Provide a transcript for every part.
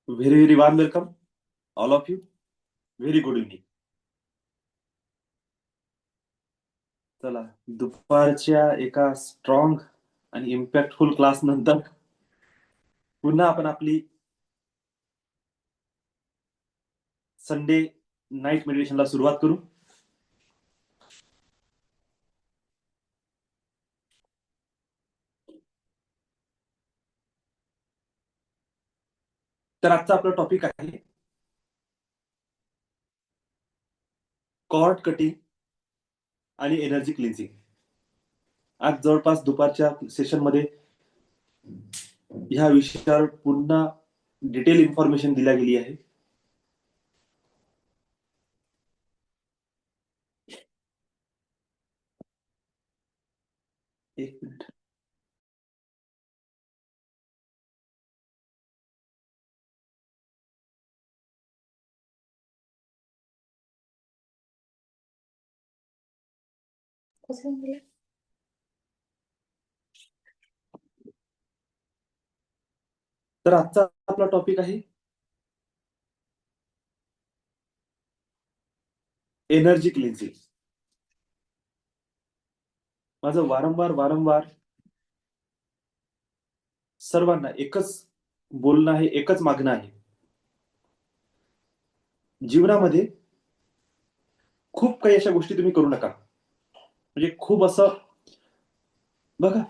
Very very warm welcome all of you. Very good evening. चला, दुपारच्या एका strong आणि इम्पॅक्टफुल क्लास नंतर पुन्हा आपण आपली संडे नाईट मेडिटेशनला सुरुवात करू. तर आजचा आपला टॉपिक आहे कॉर्ड कटिंग आणि एनर्जी क्लिन्सिंग. आज जवळपास दुपारच्या सेशनमध्ये ह्या विषयावर पुन्हा डिटेल इन्फॉर्मेशन दिल्या गेली आहे. एक मिनिट. तर आजचा आपला टॉपिक आहे एनर्जी क्लिन्सिंग. माझं वारंवार वारंवार सर्वांना एकच बोलणं आहे, एकच मागणं आहे. जीवनामध्ये खूप काही अशा गोष्टी तुम्ही करू नका. म्हणजे खूप असं बघा,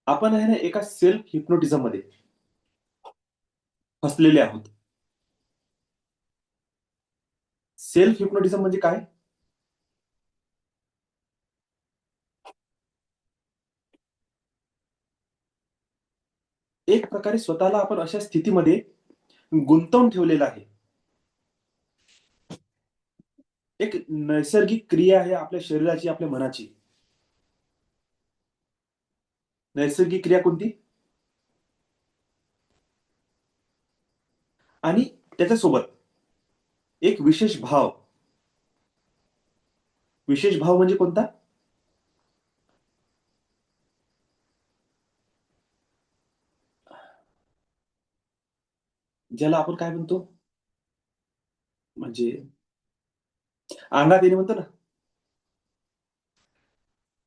आपण आहे ना एका सेल्फ हिप्नोटिझम मध्ये फसलेले आहोत. सेल्फ हिप्नोटिझम म्हणजे काय? एक प्रकारे स्वतःला आपण अशा स्थितीमध्ये गुंतवून ठेवलेलं आहे. एक नैसर्गिक क्रिया आहे आपल्या शरीराची, आपल्या मनाची. नैसर्गिक क्रिया कोणती? आणि त्याच्यासोबत एक विशेष भाव. विशेष भाव म्हणजे कोणता? ज्याला आपण काय म्हणतो, म्हणजे अंगात येणे म्हणतो ना.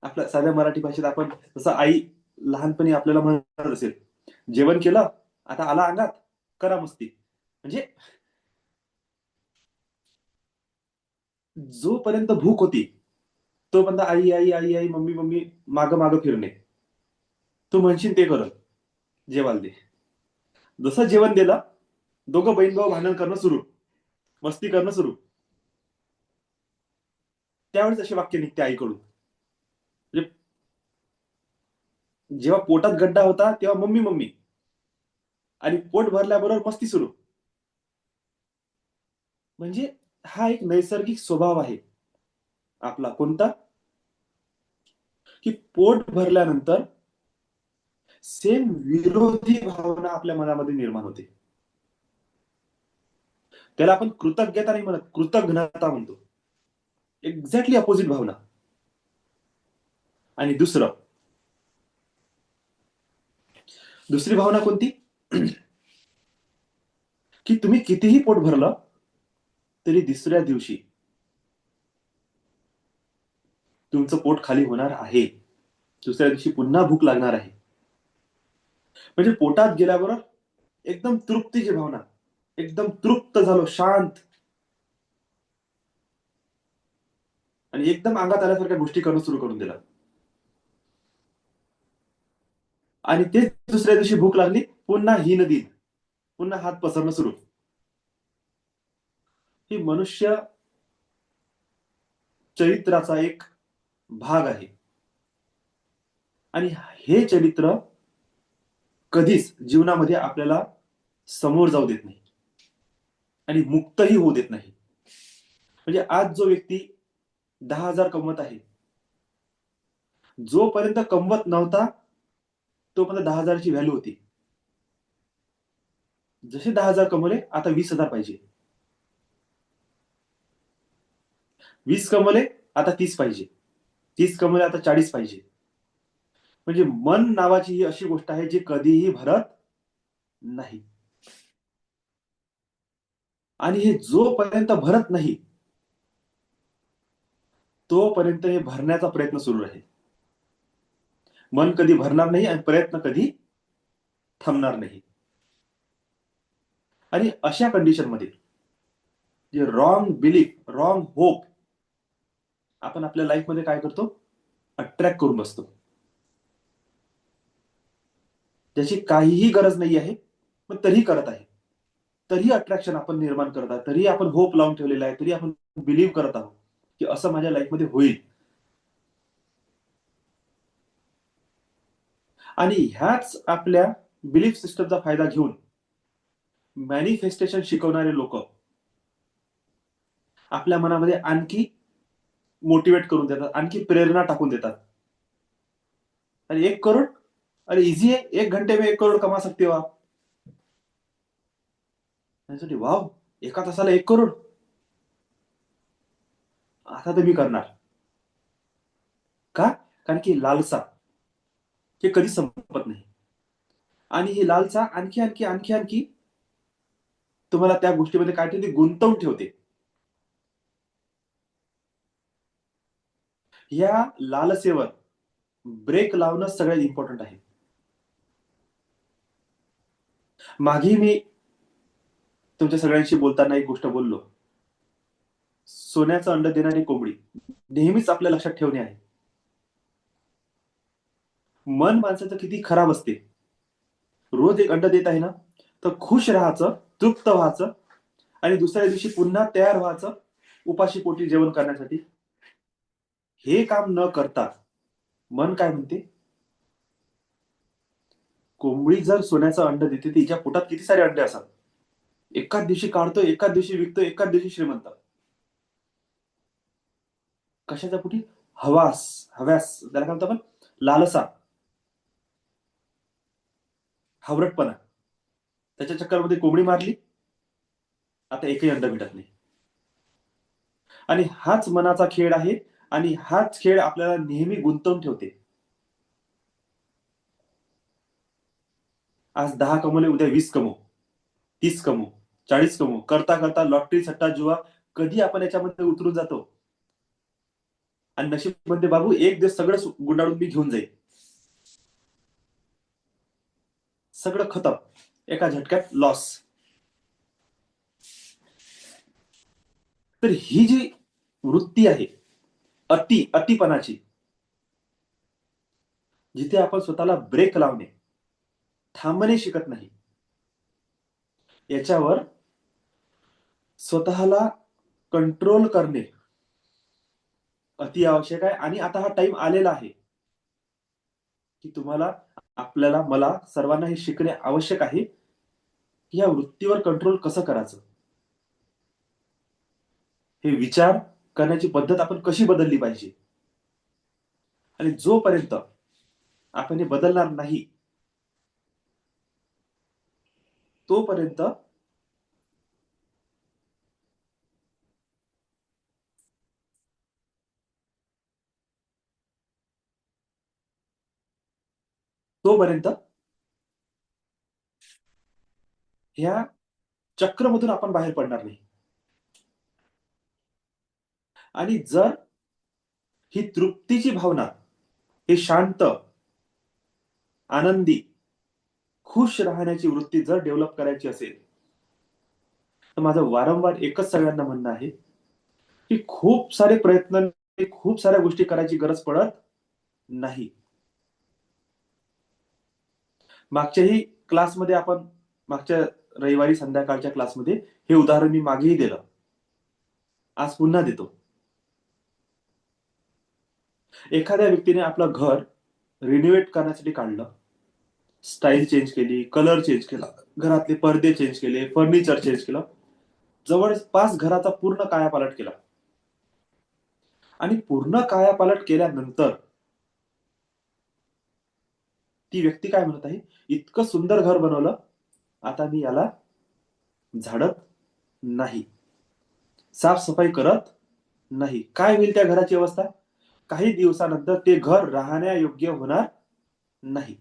आपल्या साध्या मराठी भाषेत आपण जसं आई लहानपणी आपल्याला म्हणत असेल, जेवण केलं, आता आला अंगात, करा मस्ती. म्हणजे जोपर्यंत भूक होती तोपर्यंत आई आई आई आई, मम्मी मम्मी, माग माग फिरणे. तू म्हणशील ते करत जेवायला दे. जसं जेवण दिलं, दोघं बहीण भाऊ भांडण करणं सुरू, मस्ती करणं सुरू. त्यावेळेस असे वाक्य निघते आईकडून. म्हणजे जेव्हा पोटात गड्डा होता तेव्हा मम्मी मम्मी, आणि पोट भरल्याबरोबर मस्ती सुरू. म्हणजे हा एक नैसर्गिक स्वभाव आहे आपला. कोणता? की पोट भरल्यानंतर सेम विरोधी भावना आपल्या मनामध्ये निर्माण होते. त्याला आपण कृतज्ञता नाही म्हणत, कृतज्ञता म्हणतो. एक्झॅक्टली अपोजिट भावना. आणि दुसरी भावना कोणती? की तुम्ही कितीही पोट भरलं तरी दुसऱ्या दिवशी तुमचं पोट खाली होणार आहे. दुसऱ्या दिवशी पुन्हा भूक लागणार आहे. म्हणजे पोटात गेल्याबरोबर एकदम तृप्तीची भावना, एकदम तृप्त झालो, शांत, आणि एकदम अंगात आल्यासारख्या गोष्टी करणं सुरू करून दिलं. आणि तेच दुसऱ्या दिवशी भूक लागली, पुन्हा हीन दिन, पुन्हा हात पसरणं सुरू. ही मनुष्य चरित्राचा एक भाग आहे. आणि हे चरित्र कधीच जीवनामध्ये आपल्याला समोर जाऊ देत नाही आणि मुक्तही होऊ देत नाही. म्हणजे आज जो व्यक्ती 10,000 कमवत आहे, जोपर्यंत कमवत नव्हता तोपर्यंत 10,000ची व्हॅल्यू होती. जसे 10,000 कमवले, आता 20,000 पाहिजे. 20 कमवले, आता 30 पाहिजे. 30 कमवले, आता 40 पाहिजे. म्हणजे मन नावाची ही अशी गोष्ट आहे जी कधीही भरत नाही. आणि हे जोपर्यंत भरत नाही तोपर्यंत हे भरण्याचा प्रयत्न सुरू राहील. मन कधी भरणार नाही आणि प्रयत्न कधी थांबणार नाही. आणि अशा कंडिशनमध्ये जे रॉंग बिलीफ, रॉंग होप आपण आपल्या लाईफमध्ये काय करतो, अट्रॅक्ट करून बसतो, ज्याची काहीही गरज नाही आहे पण तरीही करत आहे. तरी अट्रॅक्शन आपण निर्माण करत आहोत, तरी आपण होप लावून ठेवलेला आहे, तरी आपण बिलीव्ह करत आहोत की असं माझ्या लाईफमध्ये होईल. आणि ह्याच आपल्या बिलीफ सिस्टमचा फायदा घेऊन मॅनिफेस्टेशन शिकवणारे लोक आपल्या मनामध्ये आणखी मोटिवेट करून देतात, आणखी प्रेरणा टाकून देतात. आणि 1 करोड, अरे इजी है, 1 घंटे में 1 करोड़ कमा सकते हो आप. वाव, एका तासाला 1 करोड, आता तर मी करणार. का? कारण की लालसा हे कधी संपत नाही. आणि ही लालसा आणखी आणखी आणखी आणखी तुम्हाला त्या गोष्टीमध्ये काय ठेवते, गुंतवून ठेवते. या लालसेवर ब्रेक लावणं सगळ्यात इम्पॉर्टंट आहे. मागे मी तुमच्या सगळ्यांशी बोलताना एक गोष्ट बोललो, सोन्याचं अंड देणारी कोंबडी नेहमीच आपल्या लक्षात ठेवणे आहे. मन माणसाचं किती खराब असते, रोज एक अंड देत आहे ना, तर खुश राहायचं, तृप्त व्हायचं आणि दुसऱ्या दिवशी पुन्हा तयार व्हायचं उपाशी पोटी जेवण करण्यासाठी. हे काम न करता मन काय म्हणते, कोंबडी जर सोन्याचं अंड देते तिच्या पोटात किती सारे अंडे असतात, एकाच दिवशी काढतो, एकाच दिवशी विकतो, एकाच दिवशी श्रीमंत. कशाच्या पोटी? हवास, हव्यास, त्याला काय म्हणतो आपण, लालसा, हावरटपणा. त्याच्या चक्करमध्ये कोंबडी मारली, आता एकही अंड भेटत नाही. आणि हाच मनाचा खेळ आहे आणि हाच खेळ आपल्याला नेहमी गुंतवून ठेवते. आज 10 कमवले, उद्या 20 कमव, 30 कमव, 40 कमव, करता करता लॉटरी, सट्टा, जुवा, कधी आपण याच्यामध्ये उतरून जातो आणि नशीब म्हणते बाबू एक दिवस सगळं गुंडाळून मी घेऊन जाईल, सगळं खतम, एका झटक्यात लॉस. तर ही जी वृत्ती आहे अतिपणाची, जिथे आपण स्वतःला ब्रेक लावणे, थांबणे शिकत नाही, याच्यावर स्वतःला कंट्रोल करणे अति आवश्यक आहे. आणि आता हा टाइम आलेला आहे की तुम्हाला, आपल्याला, मला, सर्वांना हे शिकणे आवश्यक आहे की या वृत्तीवर कंट्रोल कसं करायचं, हे विचार करण्याची पद्धत आपण कशी बदलली पाहिजे. आणि जोपर्यंत आपण हे बदलणार नाही तोपर्यंत तोपर्यंत ह्या चक्रमधून आपण बाहेर पडणार नाही. आणि जर ही तृप्तीची भावना, हे शांत, आनंदी, खुश राहण्याची वृत्ती जर डेव्हलप करायची असेल, तर माझं वारंवार एकच सगळ्यांना म्हणणं आहे की खूप सारे प्रयत्न, खूप साऱ्या गोष्टी करायची गरज पडत नाही. मागच्याही क्लासमध्ये आपण, मागच्या रविवारी संध्याकाळच्या क्लासमध्ये हे उदाहरण मी मागेही दिलं, आज पुन्हा देतो. एखाद्या व्यक्तीने आपलं घर रिनोव्हेट करण्यासाठी काढलं, स्टाईल चेंज केली, कलर चेंज केला, घरातले पडदे चेंज केले, फर्निचर चेंज केलं, जवळपास घराचा पूर्ण कायापालट केला. आणि पूर्ण कायापालट केल्यानंतर ती व्यक्ती काय म्हणत आहे, इतकं सुंदर घर बनवलं, आता मी याला झाडत नाही, साफसफाई करत नाही. काय होईल त्या घराची अवस्था? काही दिवसानंतर ते घर राहण्यायोग्य होणार नाही.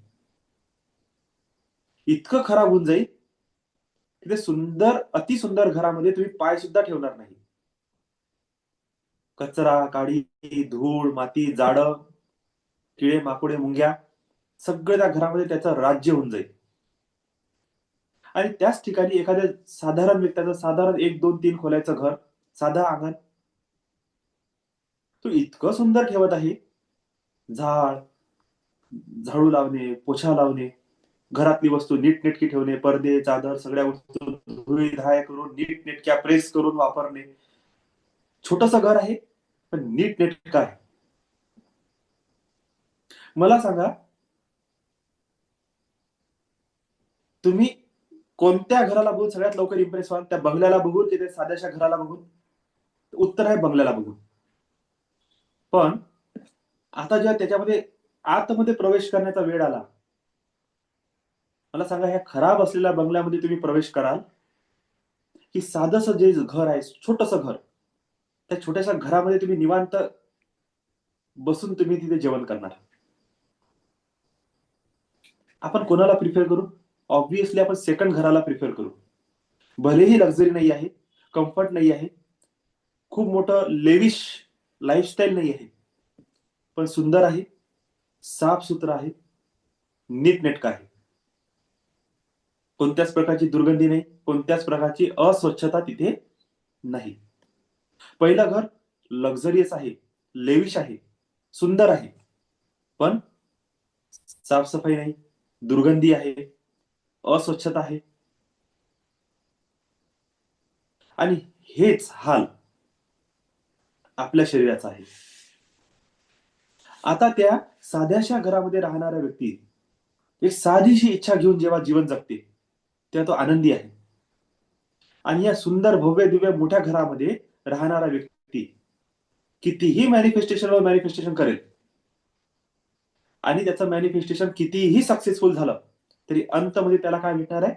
इतकं खराब होऊन जाईल की ते सुंदर, अतिसुंदर घरामध्ये तुम्ही पाय सुद्धा ठेवणार नाही. कचरा, काडी, धूळ, माती, जाडं, किडे, माकुडे, मुंग्या सगळं त्या घरामध्ये त्याचं राज्य होऊन जाईल. आणि त्याच ठिकाणी एखाद्या साधारण व्यक्तीचं साधारण 1, 2, 3 खोल्याचं घर, साधं अंगण, तो इतकं सुंदर ठेवत आहे. झाड, झाडू लावणे, पोछा लावणे, घरातली वस्तू नीटनेटकी ठेवणे, पडदे, चादर सगळ्या वस्तू धुळीधाय करून नीटनेटक्या प्रेस करून वापरणे. छोटंसं घर आहे, पण नीटनेटकं आहे. मला सांगा, तुम्ही कोणत्या घराला बघून सगळ्यात लवकर इम्प्रेस व्हाल? त्या बंगल्याला बघून की त्या साध्याशा घराला बघून? उत्तर आहे बंगल्याला बघून. पण आता जेव्हा त्याच्यामध्ये आतमध्ये प्रवेश करण्याचा वेळ आला, मला सांगा, ह्या खराब असलेल्या बंगल्यामध्ये तुम्ही प्रवेश कराल की साधंसं जे घर आहे, छोटंसं घर, त्या छोट्याशा घरामध्ये तुम्ही निवांत बसून तुम्ही तिथे जेवण करणार? आपण कोणाला प्रिफर करू? ऑब्व्हियसली आपण सेकंड घराला प्रिफर करू. भलेही लक्झरी नाही आहे, कम्फर्ट नाही आहे, खूप मोठं लेविश लाईफस्टाईल नाही आहे, पण सुंदर आहे, साफ सुथरं आहे, नीटनेटकं आहे. कोणत्याच प्रकारची दुर्गंधी नाही, कोणत्याच प्रकारची अस्वच्छता तिथे नाही. पहिलं घर लक्झरियस आहे, लेविश आहे, सुंदर आहे, पण साफसफाई नाही, दुर्गंधी आहे, अस्वच्छता आहे. आणि हेच हाल आपल्या शरीराचा आहे. आता त्या साध्याशा घरामध्ये राहणाऱ्या व्यक्ती एक साधीशी इच्छा घेऊन जेव्हा जीवन जगते, तेव्हा तो आनंदी आहे. आणि या सुंदर भव्य दिव्य मोठ्या घरामध्ये राहणारा व्यक्ती कितीही मॅनिफेस्टेशन करेल आणि त्याचं मॅनिफेस्टेशन कितीही सक्सेसफुल झालं, तरी अंतमध्ये त्याला काय भेटणार आहे?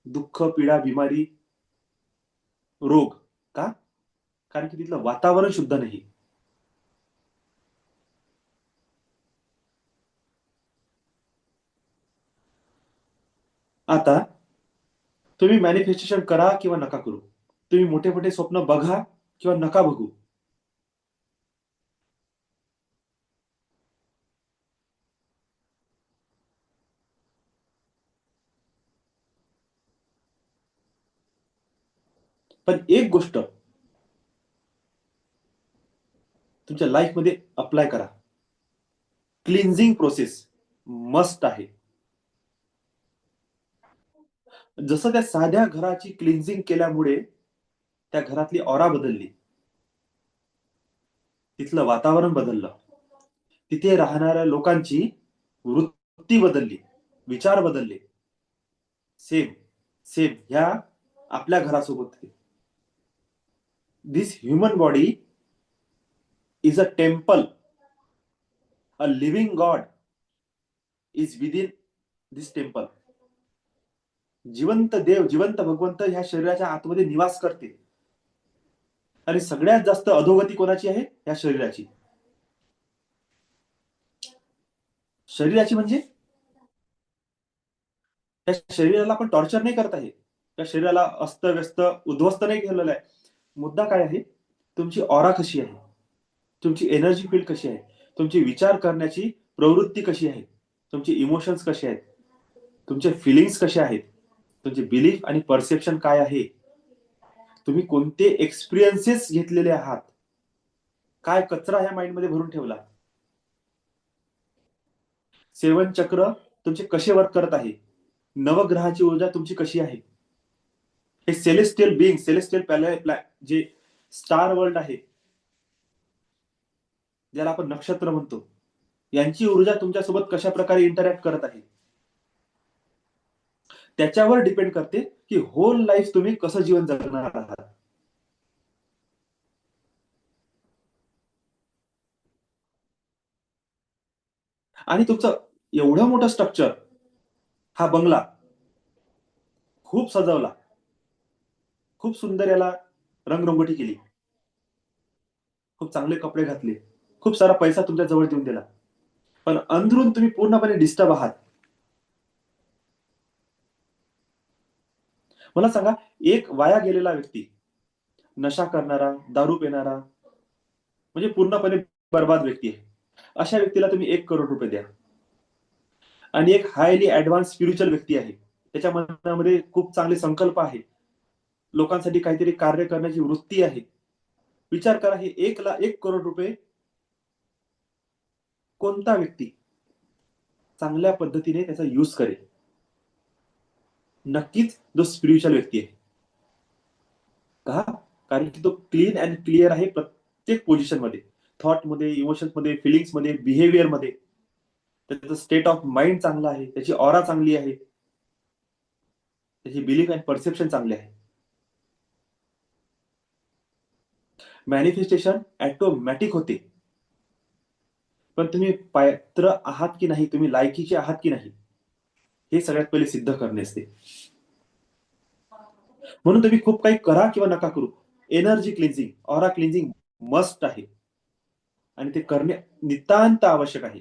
दुःख, पीडा, बिमारी, रोग. का? कारण की तिथलं वातावरण शुद्ध नाही. आता तुम्ही मॅनिफेस्टेशन करा किंवा नका करू, तुम्ही मोठे मोठे स्वप्न बघा किंवा नका बघू, पण एक गोष्ट तुमच्या लाईफमध्ये अप्लाय करा. क्लिन्झिंग प्रोसेस मस्ट आहे. जसं त्या साध्या घराची क्लिन्झिंग केल्यामुळे त्या घरातली ऑरा बदलली, तिथलं वातावरण बदललं, तिथे राहणाऱ्या लोकांची वृत्ती बदलली, विचार बदलले. सेम सेम ह्या आपल्या घरासोबत. This human body is a temple, a living god is within this temple. जिवंत देव, जिवंत भगवंत ह्या शरीराच्या आतमध्ये निवास करते. आणि सगळ्यात जास्त अधोगती कोणाची आहे? या शरीराची. शरीराची म्हणजे त्या शरीराला आपण टॉर्चर नाही करत आहे, त्या शरीराला अस्तव्यस्त उद्ध्वस्त नाही केलेलं आहे. मुद्दा काय आहे? तुमची ऑरा कशी आहे, तुमची एनर्जी फील्ड कशी आहे, तुमची विचार करण्याची प्रवृत्ती कशी आहे, तुमचे इमोशन्स कसे आहेत, तुमचे फिलिंग्स कसे आहेत, तुमचे बिलीफ आणि परसेप्शन काय आहे, तुम्ही कोणते एक्सपिरियन्सेस घेतलेले आहात, काय कचरा ह्या माइंडमध्ये भरून ठेवला, सेवन चक्र तुमचे कसे वर्क करत आहे, नवग्रहाची ऊर्जा तुमची कशी आहे, हे सेलेस्टियल बिंग, सेलेस्टियल जे स्टार वर्ल्ड आहे, ज्याला आपण नक्षत्र म्हणतो, यांची ऊर्जा तुमच्यासोबत कशा प्रकारे इंटरॅक्ट करत आहे, त्याच्यावर डिपेंड करते की होल लाईफ तुम्ही कसं जीवन जगणार आहात. आणि तुमचं एवढं मोठं स्ट्रक्चर, हा बंगला खूप सजवला, खूप सुंदर याला रंगरंगोटी केली, खूप चांगले कपडे घातले, खूप सारा पैसा तुमच्या जवळ देऊन दिला, पण अंदरून तुम्ही पूर्णपणे डिस्टर्ब आहात. मला सांगा, एक वाया गेलेला व्यक्ती, नशा करणारा, दारू पिणारा, म्हणजे पूर्णपणे बर्बाद व्यक्ती आहे. अशा व्यक्तीला तुम्ही 1 करोड रुपये द्या. आणि एक हायली ऍडव्हान्स स्पिरिच्युअल व्यक्ती आहे, त्याच्या मनामध्ये खूप चांगले संकल्प आहे, लोकांसाठी काहीतरी कार्य करण्याची वृत्ती आहे. विचार करा, हे 1 करोड रुपये कोणता व्यक्ती चांगल्या पद्धतीने त्याचा यूज करेल? नक्कीच जो स्पिरिच्युअल व्यक्ती आहे. का? कारण की तो क्लीन अँड क्लिअर आहे प्रत्येक पोझिशन मध्ये, थॉट मध्ये, इमोशन्स मध्ये, फिलिंग्स मध्ये, बिहेवियर मध्ये. त्याचं स्टेट ऑफ माइंड चांगला आहे, त्याची ऑरा चांगली आहे, त्याची बिलीफ अँड परसेप्शन चांगले आहे. मॅनिफेस्टेशन ऑटोमॅटिक होते. पण तुम्ही पात्र आहात की नाही, तुम्ही लायकीचे आहात की नाही, हे सगळ्यात पहिले सिद्ध करणे असते. म्हणून तुम्ही खूप काही करा किंवा नका करू, energy cleansing, aura cleansing must आहे. आणि ते करणे नितांत आवश्यक आहे.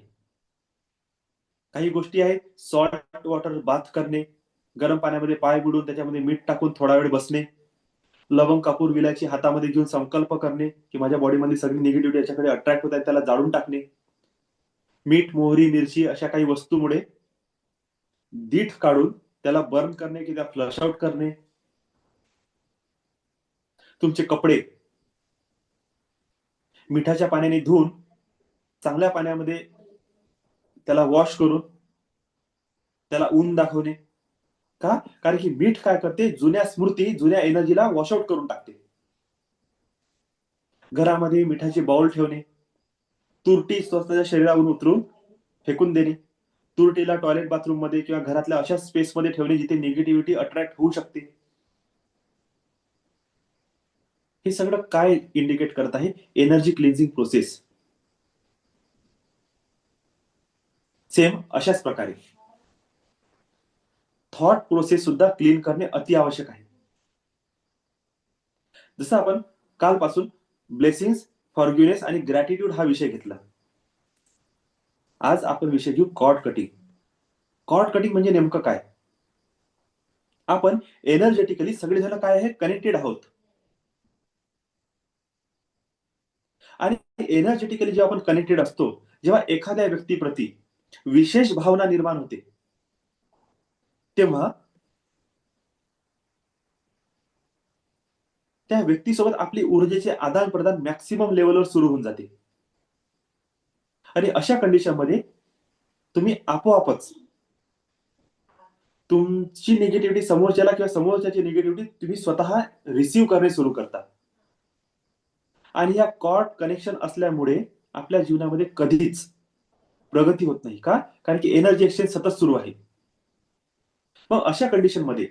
काही गोष्टी आहेत, सॉल्ट वॉटर बाथ करणे, गरम पाण्यामध्ये पाय बुडून त्याच्यामध्ये मीठ टाकून थोडा वेळ बसणे, लवंग, कापूर, विलायची हातामध्ये घेऊन संकल्प करणे की माझ्या बॉडीमध्ये सगळी निगेटिव्हिटी याच्याकडे अट्रॅक्ट होत आहे, त्याला जाळून टाकणे. मीठ, मोहरी, मिरची अशा काही वस्तूमुळे दीठ काढून त्याला बर्न करणे की त्या फ्लश आउट करणे. तुमचे कपडे मिठाच्या पाण्याने धुवून चांगल्या पाण्यामध्ये त्याला वॉश करून त्याला ऊन दाखवणे. का? कारण की मीठ काय करते, जुन्या स्मृती, जुन्या एनर्जीला वॉशआउट करून टाकते. घरामध्ये मिठाची बाउल ठेवणे, तुरटी स्वतःच्या शरीरावरून उतरून फेकून देणे, तुरटीला टॉयलेट बाथरूम मध्ये किंवा घरातल्या अशा स्पेस मध्ये ठेवणे जिथे निगेटिव्हिटी अट्रॅक्ट होऊ शकते. हे सगळं काय इंडिकेट करत आहे? Energy cleansing process. सेम अशाच प्रकारे थॉट प्रोसेस सुद्धा क्लीन करणे अति आवश्यक आहे. जसं आपण कालपासून ब्लेसिंग्स, फॉरगिव्हनेस आणि ग्रॅटिट्यूड हा विषय घेतला, आज आपण विषय घेऊ कॉर्ड कटिंग. कॉर्ड कटिंग म्हणजे नेमकं काय? आपण एनर्जेटिकली सगळेजण काय आहे, कनेक्टेड आहोत. आणि एनर्जेटिकली जेव्हा आपण कनेक्टेड असतो, जेव्हा एखाद्या व्यक्तीप्रती विशेष भावना निर्माण होते, तेव्हा त्या व्यक्तीसोबत आपली ऊर्जेचे आदान प्रदान मॅक्सिमम लेवलवर सुरू होऊन जाते. आणि अशा कंडिशन मध्ये तुम्ही आपोआपच तुमची निगेटिव्हिटी समोरच्याला किंवा समोरच्याची निगेटिव्हिटी तुम्ही स्वतः रिसीव्ह करणे सुरू करता. आणि या कॉर्ड कनेक्शन असल्यामुळे आपल्या जीवनामध्ये कधीच प्रगती होत नाही. का? कारण की एनर्जी एक्सचेंज सतत सुरू आहे. मग अशा कंडिशन मध्ये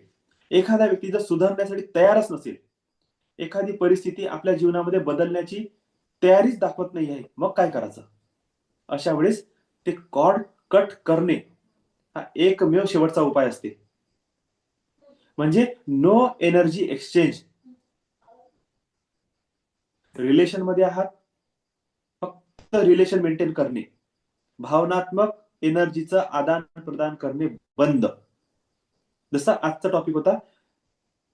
एखादा व्यक्ती जर सुधारण्यासाठी तयारच नसेल, एखादी परिस्थिती आपल्या जीवनामध्ये बदलण्याची तयारीच दाखवत नाही आहे, मग काय करायचं? अशा वेळेस ते कॉर्ड कट करणे हा एकमेव शेवटचा उपाय असते. म्हणजे नो एनर्जी एक्सचेंज. रिलेशन मध्ये आहात, फक्त रिलेशन मेंटेन करणे, भावनात्मक एनर्जीचं आदान प्रदान करणे बंद. जसा आजचा टॉपिक होता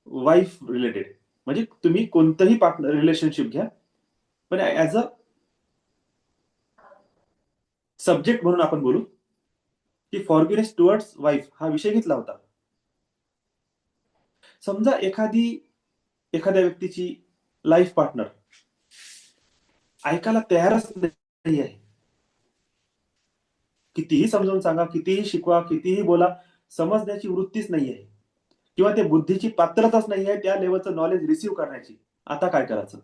वाईफ रिलेटेड, म्हणजे तुम्ही कोणतंही पार्टनर रिलेशनशिप घ्या, पण ऍज अ सब्जेक्ट म्हणून आपण बोलू की फॉरगिव्हनेस टुवर्ड्स वाईफ हा विषय घेतला होता. समजा एखाद्या व्यक्तीची लाईफ पार्टनर ऐकायला तयारच नाही आहे, कितीही समजावून सांगा, कितीही शिकवा, कितीही बोला, समजण्याची वृत्तीच नाही आहे, किंवा ते बुद्धीची पात्रताच नाही आहे त्या लेवलचं नॉलेज रिसीव्ह करण्याची. आता काय करायचं?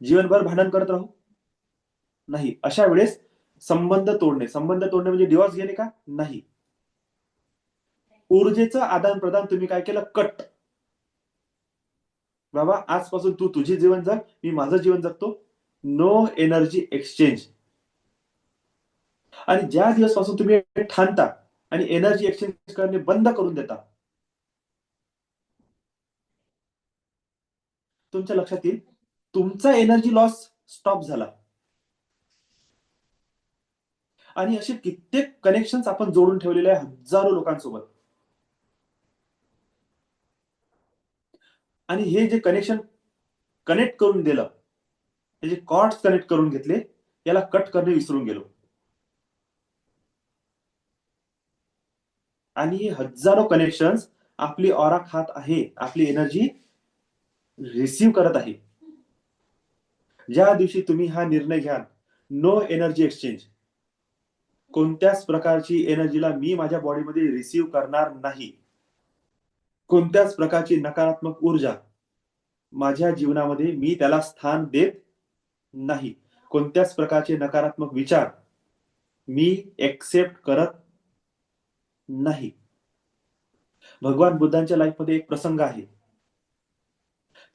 जीवनभर भांडण करत राहू? नाही. अशा वेळेस संबंध तोडणे म्हणजे डिवॉर्स घेणे का? नाही. ऊर्जेचं आदान प्रदान तुम्ही काय केलं? कट. बाबा आजपासून तू तुझे जीवन जग, मी माझं जीवन जगतो. No energy exchange. आणि ज्या दिवसपासून तुम्ही ठाणता आणि एनर्जी एक्सचेंज करणे बंद करून देता, तुमच्या लक्षात येईल तुमचा एनर्जी लॉस स्टॉप झाला. आणि असे कित्येक कनेक्शन आपण जोडून ठेवलेले आहे हजारो लोकांसोबत. आणि हे जे कनेक्शन कनेक्ट करून दिलं, हे जे कॉर्ड्स कनेक्ट करून घेतले, याला कट करणे विसरून गेलो. आणि हे हजारो कनेक्शन्स आपली ऑरा खात आहे, आपली एनर्जी रिसीव्ह करत आहे. ज्या दिवशी तुम्ही हा निर्णय घ्याल, नो एनर्जी एक्सचेंज, कोणत्याच प्रकारची एनर्जीला मी माझ्या बॉडीमध्ये रिसीव्ह करणार नाही, कोणत्याच प्रकारची नकारात्मक ऊर्जा माझ्या जीवनामध्ये मी त्याला स्थान देत नाही, कोणत्याच प्रकारचे नकारात्मक विचार मी एक्सेप्ट करत नाही. भगवान बुद्धांच्या लाईफमध्ये एक प्रसंग आहे.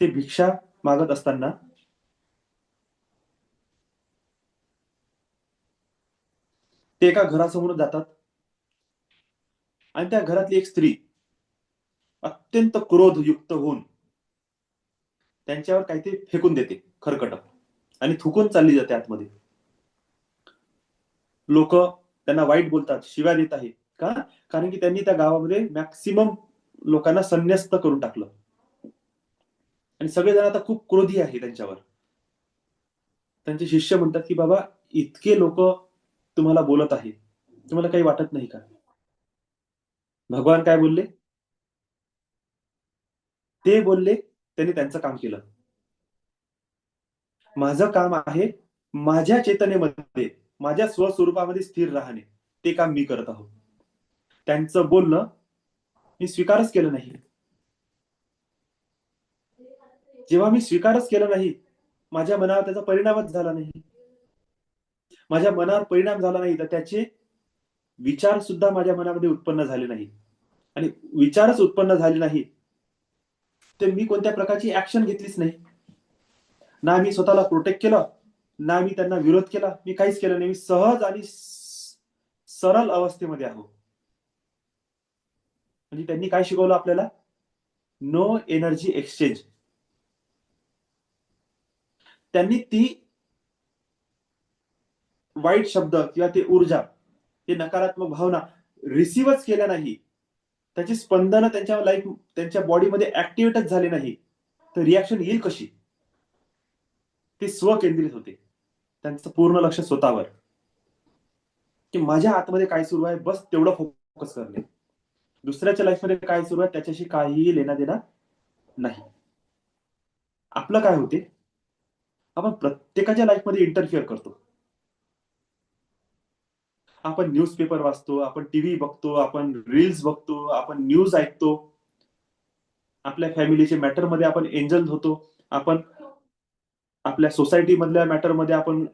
ते भिक्षा मागत असताना ते एका घरासमोर जातात आणि त्या घरातली एक स्त्री अत्यंत क्रोधयुक्त होऊन त्यांच्यावर काहीतरी फेकून देते, खरकट, आणि थुकून चालली जाते आतमध्ये. लोक त्यांना वाईट बोलतात, शिव्या देत आहे. का? कारण की त्यांनी त्या गावामध्ये मॅक्सिमम लोकांना संन्यस्त करून टाकलं आणि सगळेजण आता खूप क्रोधी आहे त्यांच्यावर. त्यांचे शिष्य म्हणतात की बाबा, इतके लोक तुम्हाला बोलत आहे, तुम्हाला काही वाटत नाही का? भगवान काय बोलले? ते बोलले, त्यांनी त्यांचं काम केलं. माझं काम आहे माझ्या चेतनेमध्ये, माझ्या स्वस्वरूपामध्ये स्थिर राहणे. ते काम मी करत आहोत. त्यांचं बोलणं मी स्वीकारच केलं नाही. जेव्हा मी स्वीकारच केलं नाही, माझ्या मनावर त्याचा परिणामच झाला नाही. माझ्या मनावर परिणाम झाला नाही, तर त्याचे विचार सुद्धा माझ्या मनामध्ये उत्पन्न झाले नाही. आणि विचारच उत्पन्न झाले नाही, तर मी कोणत्या प्रकारची ऍक्शन घेतलीच नाही. ना मी स्वतःला प्रोटेक्ट केलं, ना मी त्यांना विरोध केला, मी काहीच केलं नाही. मी सहज आणि सरळ अवस्थेमध्ये आहो. म्हणजे त्यांनी काय शिकवलं आपल्याला? No energy exchange. त्यांनी ती वाईट शब्द किंवा ते ऊर्जा, ते नकारात्मक भावना रिसीव्हच केल्या नाही. त्याची स्पंदनं त्यांच्या लाईफ, त्यांच्या बॉडीमध्ये ऍक्टिव्हेटच झाली नाही. तर रिॲक्शन येईल कशी? ते स्वकेंद्रित होते. त्यांचं पूर्ण लक्ष स्वतःवर, की माझ्या आतमध्ये काय सुरू आहे बस तेवढं फोकस करणे. दुसऱ्याच्या लाईफमध्ये काय सुरू आहे त्याच्याशी काहीही लेना देना नाही. आपलं काय होते, आपण प्रत्येकाच्या लाईफमध्ये इंटरफिअर करतो. आपण न्यूजपेपर वाचतो, आपण टीव्ही बघतो, आपण रील्स बघतो, आपण न्यूज ऐकतो. आपल्या फॅमिलीच्या मॅटरमध्ये आपण एंजल होतो. आपण आपल्या सोसायटी मधल्या मॅटरमध्ये आपण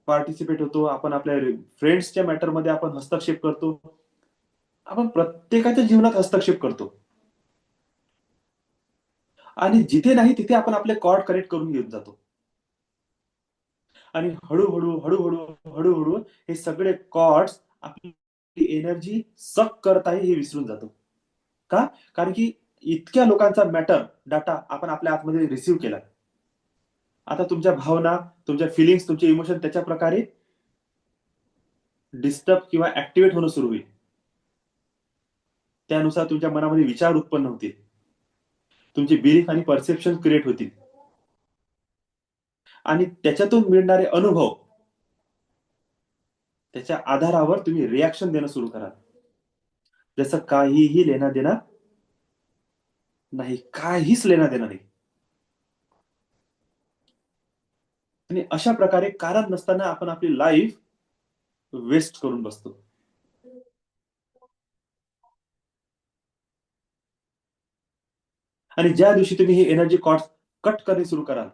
पार्टिसिपेट होतो. आपण आपल्या फ्रेंड्सच्या मॅटरमध्ये आपण हस्तक्षेप करतो. आपण प्रत्येकाच्या जीवनात हस्तक्षेप करतो. आणि जिथे नाही तिथे आपण आपले कॉर्ड कनेक्ट करून घेऊन जातो. आणि हळूहळू हळूहळू हळूहळू हे सगळे कॉर्ड्स आपली एनर्जी सक करत आहे हे विसरून जातो. का? कारण की इतक्या लोकांचा मॅटर डाटा आपण आपल्या आतमध्ये रिसीव्ह केला. आता तुमच्या भावना, तुमच्या फिलिंग्स, तुमचे इमोशन त्याच्या प्रकारे डिस्टर्ब किंवा ऍक्टिव्हेट होणं सुरू होईल. त्यानुसार तुमच्या मनामध्ये विचार उत्पन्न होतील, तुमचे बिलीफ आणि परसेप्शन क्रिएट होतील आणि त्याच्यातून मिळणारे अनुभव, त्याच्या आधारावर तुम्ही रिॲक्शन देणं सुरू कराल. जसं काहीही लेना देना नाही, काहीच लेना देना नाही. आणि अशा प्रकारे कारण नसताना आपण आपली लाईफ वेस्ट करून बसतो. आणि ज्या दिवशी तुम्ही हे एनर्जी कॉर्ड कट करणे सुरू कराल,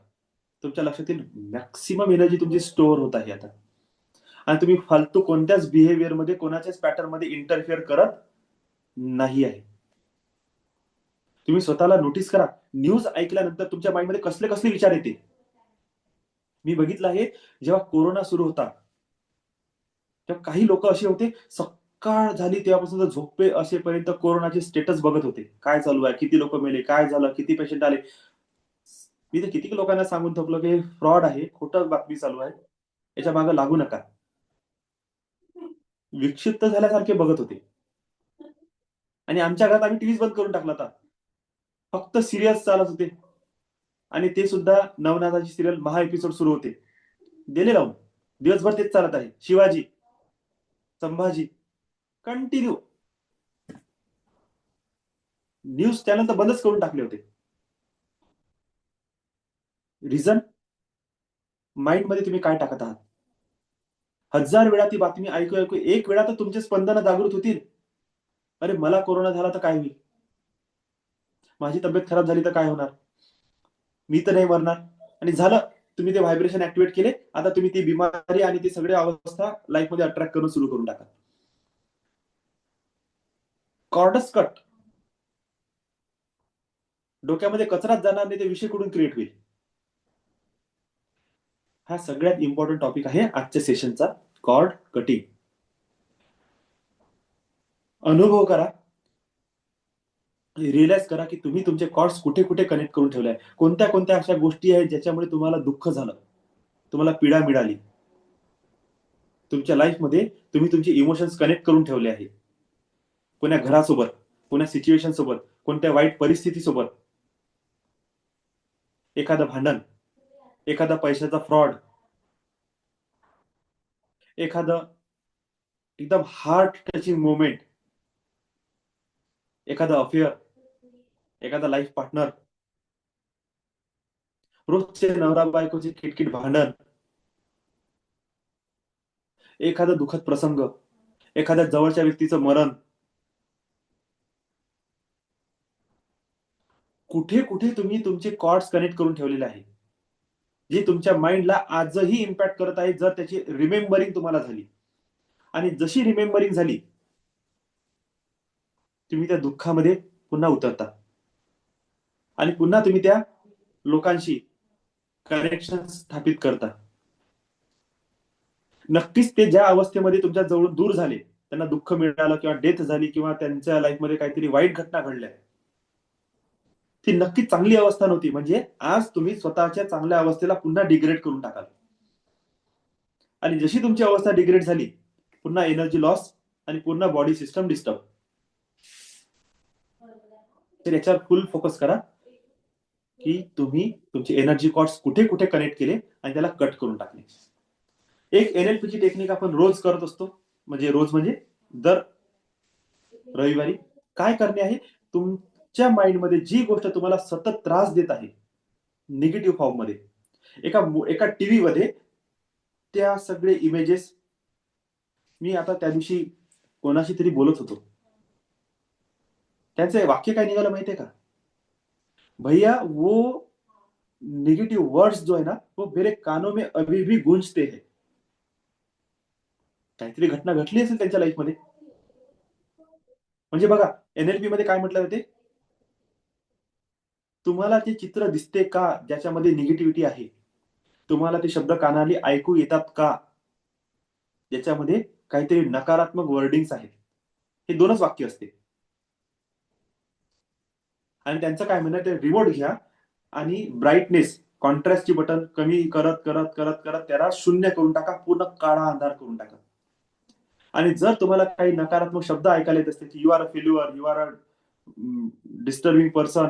तुमच्या लक्षात येईल मॅक्सिमम एनर्जी तुमची स्टोअर होत आहे आता. आणि तुम्ही फालतू कोणत्याच बिहेवियरमध्ये, कोणाच्याच पॅटर्नमध्ये इंटरफिअर करत नाही आहे. तुम्ही स्वतःला नोटीस करा. न्यूज ऐकल्यानंतर तुमच्या माइंडमध्ये कसले कसले विचार येते. मी बघितलं आहे, जेव्हा कोरोना सुरू होता, तेव्हा काही लोक असे होते, सकाळ झाली तेव्हापासून तर झोपे असेपर्यंत कोरोनाचे स्टेटस बघत होते. काय चालू आहे, किती लोक मेले, काय झालं, किती पेशंट आले. मी तर किती लोकांना सांगून थकलो की फ्रॉड आहे, खोटं बातमी चालू आहे, याच्या मागे लागू नका. विक्षिप्त झाल्यासारखे बघत होते. आणि आमच्या घरात आम्ही टीव्हीच बंद करून टाकला होता. फक्त सिरियल्स चालत होते. आणि ते सुद्धा नवनाथाची सिरियल महा एपिसोड सुरू होते. दिले लावून. दिवसभर तेच चालत आहे. Shivaji, Sambhaji, continue. News channel तर बंदच करून टाकले होते. रिझन, माइंड मध्ये तुम्ही काय टाकत आहात. 1000 वेळा ती बातमी ऐकू ऐकू एक वेळा तर तुमचे स्पंदन जागृत होतील. अरे मला कोरोना झाला तर काय होईल, माझी तब्येत खराब झाली तर काय होणार, मी तर नाही मरणार. आणि झालं, तुम्ही ते व्हायब्रेशन ऍक्टिव्हेट केले. आता तुम्ही ती बिमारी आणि ती सगळी अवस्था लाईफ मध्ये अट्रॅक्ट करणं सुरू करून टाका. Cords cut. डोक्यामध्ये कचराच जाणार नाही, ते विषय कुठून क्रिएट होईल. हा सगळ्यात इम्पॉर्टंट टॉपिक आहे आजच्या सेशनचा, कॉर्ड कटिंग. अनुभव करा, रिअलाइज करा की तुम्ही तुमचे कॉर्ड्स कुठे कुठे कनेक्ट करून ठेवले आहे. कोणत्या कोणत्या अशा गोष्टी आहेत ज्याच्यामुळे तुम्हाला दुःख झालं, तुम्हाला पीडा मिळाली. तुमच्या लाईफमध्ये तुम्ही तुमचे इमोशन्स कनेक्ट करून ठेवले आहे. कोण्या घरासोबत, कोण्या सिच्युएशन सोबत, कोणत्या वाईट परिस्थितीसोबत. एखादं भांडण, एखादा पैशाचा फ्रॉड, एखादं एकदम हार्ट टचिंग मोमेंट, एखादं अफेअर, एखादा लाईफ पार्टनर, रोजचे नवरा बायकोचे किटकिट भांडण, एखादा दुःखद प्रसंग, एखाद्या जवळच्या व्यक्तीचं मरण. कुठे कुठे तुम्ही तुमचे कॉर्ड्स कनेक्ट करून ठेवलेले आहे, जे तुमच्या माइंडला आजही इम्पॅक्ट करत आहे. जर त्याची रिमेंबरिंग तुम्हाला झाली, आणि जशी रिमेंबरिंग झाली, तुम्ही त्या दुःखामध्ये पुन्हा उतरता आणि पुन्हा तुम्ही त्या लोकांशी कनेक्शन स्थापित करता. नक्कीच ते ज्या अवस्थेमध्ये तुमच्या जवळून दूर झाले, त्यांना दुःख मिळालं किंवा डेथ झाली किंवा त्यांच्या लाईफमध्ये काहीतरी वाईट घटना घडल्या, ती नक्की चांगली अवस्था नव्हती. म्हणजे आज तुम्ही स्वतःच्या चांगल्या अवस्थेला पुन्हा डिग्रेड करून टाकाल. आणि जशी तुमची अवस्था डिग्रेड झाली, पुन्हा एनर्जी लॉस आणि पुन्हा बॉडी सिस्टम डिस्टर्ब. तर याच्यावर फुल फोकस करा की तुम्ही तुमचे एनर्जी कॉर्ड्स कुठे कुठे कनेक्ट केले आणि त्याला कट करून टाकले. एक एनएलपीची टेक्निक आपण रोज करत असतो. रोज म्हणजे दर रविवारी काय करणे आहे, तुमच्या माइंडमध्ये जी गोष्ट तुम्हाला सतत त्रास देत आहे निगेटिव्ह फॉर्म मध्ये, एका टीव्ही मध्ये त्या सगळे इमेजेस. मी आता त्या दिवशी कोणाशी तरी बोलत होतो, त्यांचं वाक्य काय निघालं माहितीये का, भैया वो निगेटिव्ह वर्ड्स जो है ना, वो मेरे कानों में अभी भी गूंजते हैं. काहीतरी घटना घडली असेल त्यांच्या लाईफमध्ये. म्हणजे बघा, एनएलपी मध्ये काय म्हटलं होते, तुम्हाला ते चित्र दिसते का ज्याच्यामध्ये निगेटिव्हिटी आहे, तुम्हाला ते शब्द कानाली ऐकू येतात का ज्याच्यामध्ये काहीतरी नकारात्मक वर्डिंग्स आहेत. हे दोनच वाक्य असते. आणि त्यांचं काय म्हणणं, ते रिमोट घ्या आणि ब्राईटनेस, कॉन्ट्रास्टची बटन कमी करत करत करत करत त्याला 0 करून टाका, पूर्ण काळा अंधार करून टाका. आणि जर तुम्हाला काही नकारात्मक शब्द ऐकायला येत असतील की you are a failure, you are a disturbing person,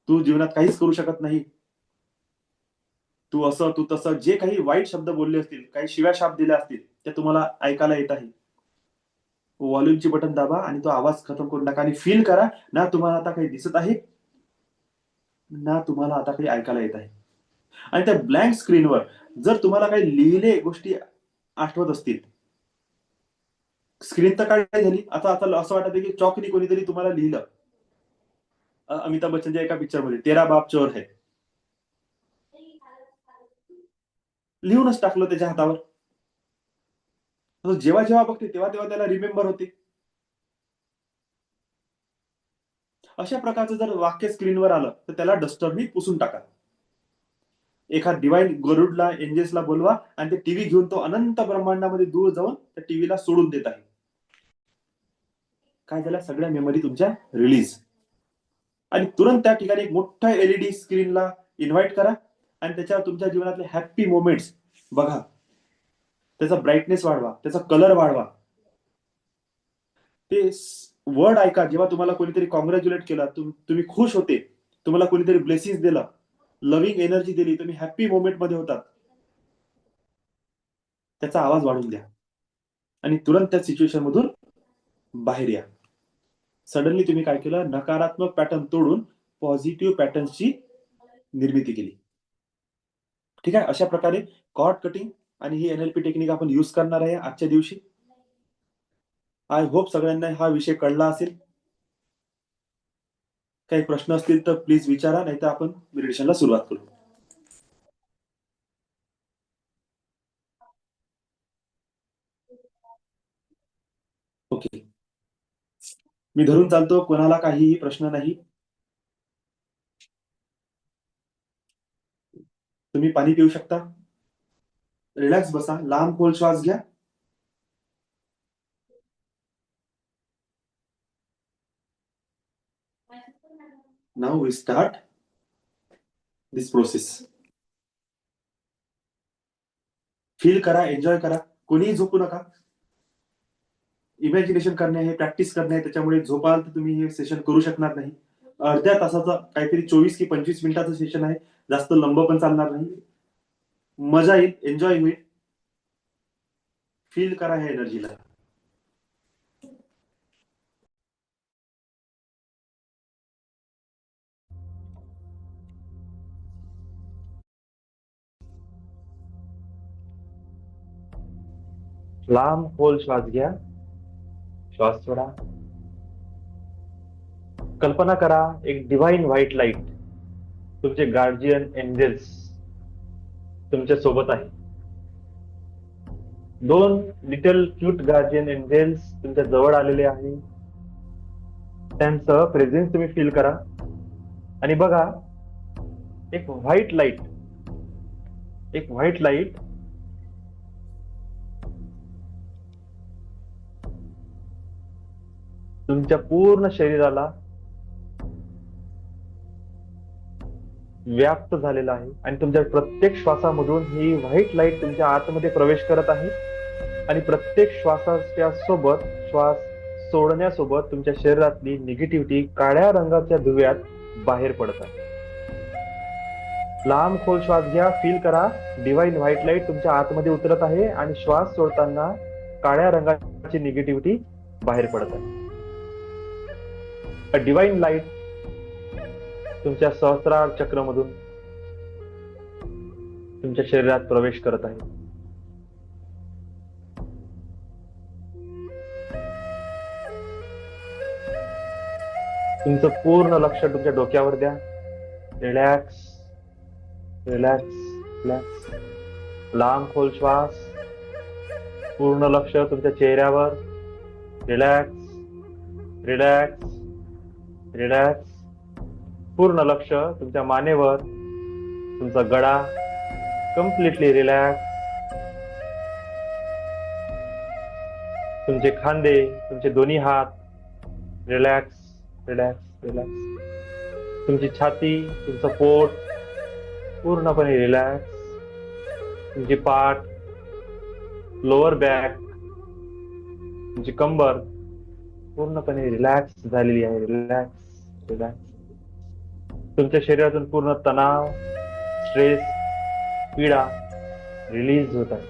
तू जीवनात काहीच करू शकत नाही, तू असं तू तसं, जे काही वाईट शब्द बोलले असतील, काही शिव्या शाप दिल्या असतील, त्या तुम्हाला ऐकायला येत आहे, व्हॉल्यूमची बटन दाबा आणि तो आवाज खतम करून टाका. आणि फील करा, ना तुम्हाला आता काही दिसत आहे, ना तुम्हाला आता काही ऐकायला येत आहे. आणि त्या ब्लँक स्क्रीनवर जर तुम्हाला काही लिहिले गोष्टी आठवत असतील, स्क्रीन तर काय झाली आता, आता असं वाटत की चॉकनी कोणीतरी तुम्हाला लिहिलं, अमिताभ बच्चनच्या एका पिक्चर मध्ये, तेरा बाप चोर है, लिहूनच टाकलं त्याच्या हातावर. जेव्हा जेव्हा बघते तेव्हा तेव्हा त्याला रिमेंबर होते. अशा प्रकारचं जर वाक्य स्क्रीनवर आलं तर त्याला डस्टरनी पुसून टाका. एखाद डिवाइन गरुडला, एंजेल्सला बोलवा आणि ते टीव्ही घेऊन तो अनंत ब्रह्मांडामध्ये दूर जाऊन त्या टीव्हीला सोडून देत आहे. काय झालं, सगळ्या मेमरी तुमच्या रिलीज. आणि तुरंत त्या ठिकाणी एक मोठ्या एलईडी स्क्रीनला इन्व्हाइट करा आणि त्याच्यावर तुमच्या जीवनातले हॅप्पी मोमेंट्स बघा, त्याचा ब्राईटनेस वाढवा, त्याचा कलर वाढवा. ते वर्ड ऐका. जेव्हा तुम्हाला कोणीतरी कॉंग्रॅच्युलेट केला, तुम्ही खुश होते, तुम्हाला कोणीतरी ब्लेसिंग दिला, लव्हिंग एनर्जी दिली, तुम्ही हॅपी मोमेंट मध्ये होतात, त्याचा आवाज वाढून द्या आणि तुरंत त्या सिच्युएशन मधून बाहेर या. सडनली तुम्ही काय केलं, नकारात्मक पॅटर्न तोडून पॉझिटिव्ह पॅटर्नची निर्मिती केली. ठीक आहे. अशा प्रकारे कॉर्ड कटिंग आणि ही NLP टेक्निक आपण यूज करणार आहे आजच्या दिवशी. आय होप सगळ्यांना हा विषय कळला असेल. काही प्रश्न असतील तर प्लीज विचारा, नाहीतर आपण मेडिटेशनला सुरुवात करू. ओके, मी धरून चालतो, कोणाला काहीही प्रश्न नाही. तुम्ही पाणी पिऊ शकता. रिलॅक्स बसा, लांब खोल श्वास घ्या. Now we start this process. Feel करा, एन्जॉय करा. कोणीही झोपू नका. इमॅजिनेशन करणे आहे, प्रॅक्टिस करणे आहे, त्याच्यामुळे झोपाल तर तुम्ही हे सेशन करू शकणार नाही. अर्ध्या तासाचा काहीतरी 24 की 25 मिनिटाचं सेशन आहे. जास्त लंब पण चालणार नाही. मजा येईल, एन्जॉय होईल. फील करा ह्या एनर्जीला. लांब खोल श्वास घ्या, श्वास सोडा. कल्पना करा, एक डिवाइन व्हाईट लाईट, तुमचे गार्जियन एंजल्स तुमच्या सोबत आहे. 2 लिटल क्यूट गार्जियन एंजल्स तुमच्या जवळ आलेले आहे. त्यांचं प्रेझेन्स तुम्ही फील करा आणि बघा, एक व्हाईट लाईट तुमच्या पूर्ण शरीराला व्याप्त झालेला आहे आणि तुमच्या प्रत्येक श्वासामधून ही व्हाईट लाईट तुमच्या आतमध्ये प्रवेश करत आहे आणि प्रत्येक श्वासाच्या सोबत, श्वास सोडण्यासोबत तुमच्या शरीरातली निगेटिव्हिटी काळ्या रंगाच्या धुव्यात बाहेर पडत आहे. लांब खोल श्वास घ्या, फील करा, डिवाइन व्हाईट लाईट तुमच्या आतमध्ये उतरत आहे आणि श्वास सोडताना काळ्या रंगाची निगेटिव्हिटी बाहेर पडत आहे. अ डिवाइन लाईट तुमच्या सहस्रार चक्रमधून तुमच्या शरीरात प्रवेश करत आहे. तुमचं पूर्ण लक्ष तुमच्या डोक्यावर द्या. Relax relax relax. लांब खोल श्वास, पूर्ण लक्ष तुमच्या चेहऱ्यावर. Relax relax relax. पूर्ण लक्ष तुमच्या मानेवर, तुमचा गळा कम्प्लिटली रिलॅक्स. तुमचे खांदे, तुमचे दोन्ही हात रिलॅक्स रिलॅक्स रिलॅक्स. तुमची छाती, तुमचं पोट पूर्णपणे रिलॅक्स. तुमची पाठ, लोअर बॅक, तुमची कंबर पूर्णपणे रिलॅक्स झालेली आहे. Relax relax. तुमच्या शरीरातून पूर्ण तणाव, स्ट्रेस, पीडा रिलीज होत आहे.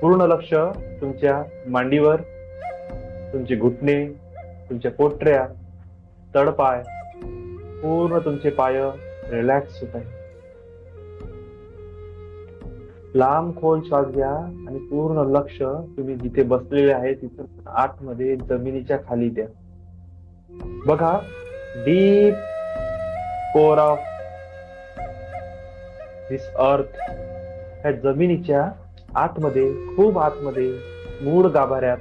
पूर्ण लक्ष तुमच्या मांडीवर, तुमचे घुटणे, तुमच्या पोटऱ्या, तळपाय, पूर्ण तुमचे पाय रिलॅक्स होत आहे. लांब खोल श्वास घ्या आणि पूर्ण लक्ष तुम्ही जिथे बसलेले आहे तिथं आतमध्ये जमिनीच्या खाली द्या. बघा, deep core of this earth, ह्या जमिनीच्या आतमध्ये, खूप आतमध्ये, मूळ गाभाऱ्यात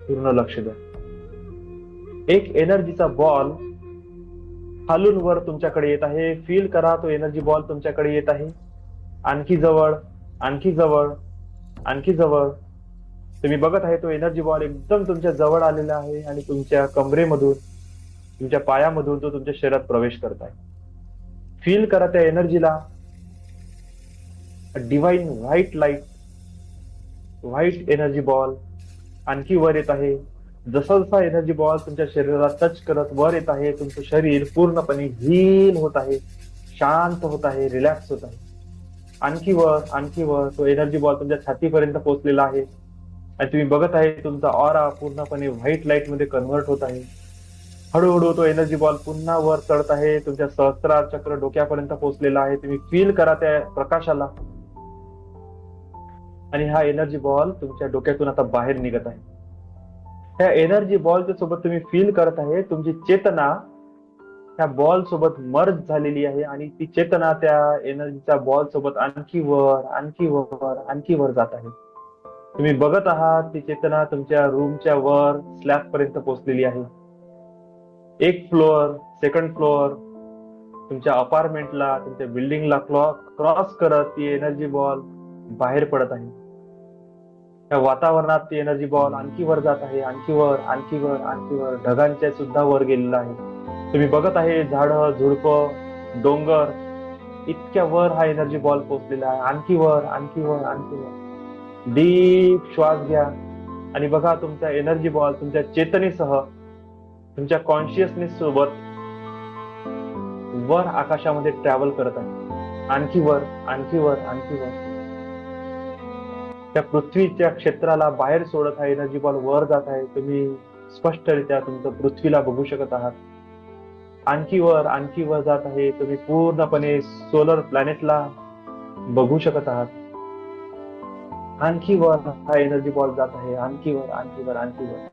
पूर्ण लक्ष द्या. एक एनर्जीचा बॉल खालून वर तुमच्याकडे येत आहे. फील करा, तो एनर्जी बॉल तुमच्याकडे येत आहे. आणखी जवळ, आणखी जवळ, आणखी जवळ. तुम्ही बघत आहे तो एनर्जी बॉल एकदम तुमच्या जवळ आलेला आहे आणि तुमच्या कमरेमधून, तुमच्या पायामधून तो तुमच्या शरीरात प्रवेश करत आहे. फील करा त्या एनर्जीला. Divine white light, white energy ball आणखी वर येत आहे. जसा जसा एनर्जी बॉल तुमच्या शरीराला टच करत वर येत आहे, तुमचं शरीर पूर्णपणे हील होत आहे, शांत होत आहे, रिलॅक्स होत आहे. आणखी वर तो एनर्जी बॉल तुमच्या छातीपर्यंत पोहोचलेला आहे आणि तुम्ही बघत आहे तुमचा ऑरा पूर्णपणे व्हाईट लाईट मध्ये कन्व्हर्ट होत आहे. हळूहळू तो एनर्जी बॉल पुन्हा वर चढत आहे, तुमच्या सहस्त्रार चक्र डोक्यापर्यंत पोहोचलेला आहे. तुम्ही फील करा त्या प्रकाशाला. आणि हा एनर्जी बॉल तुमच्या डोक्यातून आता बाहेर निघत आहे. त्या एनर्जी बॉलच्या सोबत तुम्ही फील करत आहे तुमची चेतना त्या बॉल सोबत मर्ज झालेली आहे आणि ती चेतना त्या एनर्जीच्या बॉल सोबत आणखी वर जात आहे. तुम्ही बघत आहात ती चेतना तुमच्या रूमच्या वर स्लॅब पर्यंत पोहोचलेली आहे. एक फ्लोअर, सेकंड फ्लोअर, तुमच्या अपार्टमेंटला, तुमच्या बिल्डिंगला क्रॉस करत ती एनर्जी बॉल बाहेर पडत आहे. त्या वातावरणात ती एनर्जी बॉल आणखी वर जात आहे, आणखी वर ढगांच्या सुद्धा वर गेलेला आहे. तुम्ही बघत आहे झाडं, झुडपं, डोंगर, इतक्या वर हा एनर्जी बॉल पोहोचलेला आहे. आणखी वर. डीप श्वास घ्या आणि बघा तुमचा एनर्जी बॉल तुमच्या चेतनेसह, तुमच्या कॉन्शियसनेस सोबत वर आकाशामध्ये ट्रॅव्हल करत आहे. आणखी वर. त्या पृथ्वीच्या क्षेत्राला बाहेर सोडत आहे एनर्जी बॉल वर जात आहे. तुम्ही स्पष्टरित्या तुमचं पृथ्वीला बघू शकत आहात. आणखी वर जात आहे. तुम्ही पूर्णपणे सोलर प्लॅनेटला बघू शकत आहात. आणखी वर हा एनर्जी बॉल जात आहे. आणखी वर.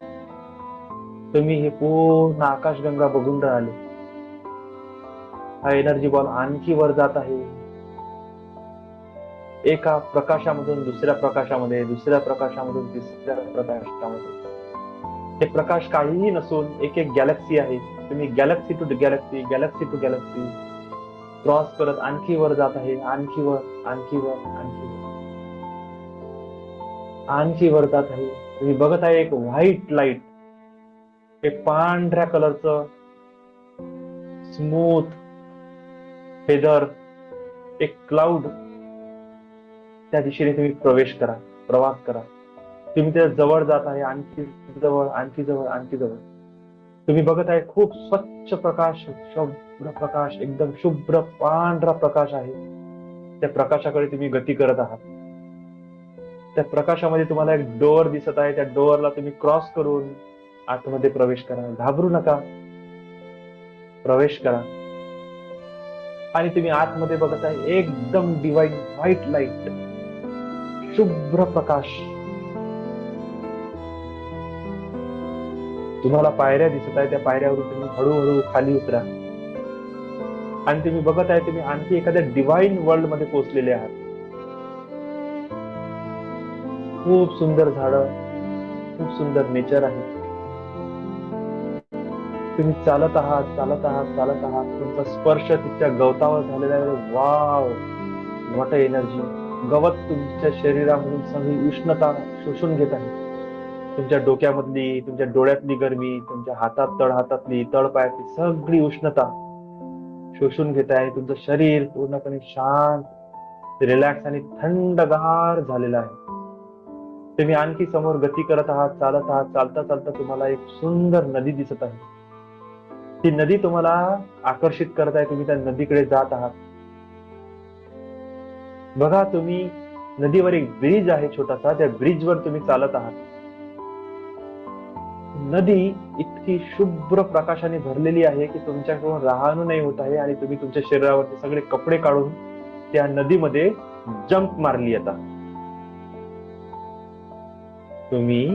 तुम्ही हे पूर्ण आकाशगंगा बघून राहिले. हा एनर्जी बॉल आणखी वर जात आहे. एका प्रकाशामधून दुसऱ्या प्रकाशामध्ये, दुसऱ्या प्रकाशामधून तिसऱ्या प्रकाशामध्ये. हे प्रकाश काहीही नसून एक गॅलेक्सी आहे. तुम्ही गॅलेक्सी टू गॅलेक्सी क्रॉस करत आणखी वर जात आहे. आणखी वर जात आहे. तुम्ही बघत आहे एक व्हाईट लाईट, एक पांढऱ्या कलरचं स्मूथ फेदर, एक क्लाउड. त्या दिशेने तुम्ही प्रवास करा. तुम्ही त्या जवळ जात आहे. आणखी जवळ. तुम्ही बघत आहे खूप स्वच्छ प्रकाश, शुभ्र प्रकाश, एकदम शुभ्र पांढरा प्रकाश आहे. त्या प्रकाशाकडे तुम्ही गती करत आहात. त्या प्रकाशामध्ये तुम्हाला एक डोअर दिसत आहे. त्या डोअरला तुम्ही क्रॉस करून आतमध्ये प्रवेश करा. घाबरू नका, प्रवेश करा. आणि तुम्ही आतमध्ये बघत आहे एकदम डिवाइन व्हाईट लाईट, शुभ्र प्रकाश. तुम्हाला पायऱ्या दिसत आहे. त्या पायऱ्यावरून तुम्ही हळूहळू खाली उतरा आणि तुम्ही बघत आहे तुम्ही आणखी एखाद्या डिवाइन वर्ल्ड मध्ये पोहोचलेले आहात. खूप सुंदर झाडं, खूप सुंदर नेचर आहे. तुम्ही चालत आहात. तुमचा स्पर्श तिच्या गवतावर झालेला आहे. Wow, what a energy. गवत तुमच्या शरीरामधून सगळी उष्णता शोषून घेत आहे. तुमच्या डोक्यामधली, तुमच्या डोळ्यातली गरमी, तुमच्या तळहातातली, तळपायातली सगळी उष्णता शोषून घेत आहे. तुमचं शरीर पूर्णपणे शांत, रिलॅक्स आणि थंडगार झालेलं आहे. तुम्ही आणखी समोर गती करत आहात. चालता तुम्हाला एक सुंदर नदी दिसत आहे. ती नदी तुम्हाला आकर्षित करत आहे. तुम्ही त्या नदीकडे जात आहात. बघा, तुम्ही नदीवर एक ब्रिज आहे छोटासा, त्या ब्रिजवर तुम्ही चालत आहात. नदी इतकी शुभ्र प्रकाशाने भरलेली आहे की तुमच्याकडून राहणं नाही होत आहे आणि तुम्ही तुमच्या शरीरावरचे सगळे कपडे काढून त्या नदीमध्ये जंप मारली. आता तुम्ही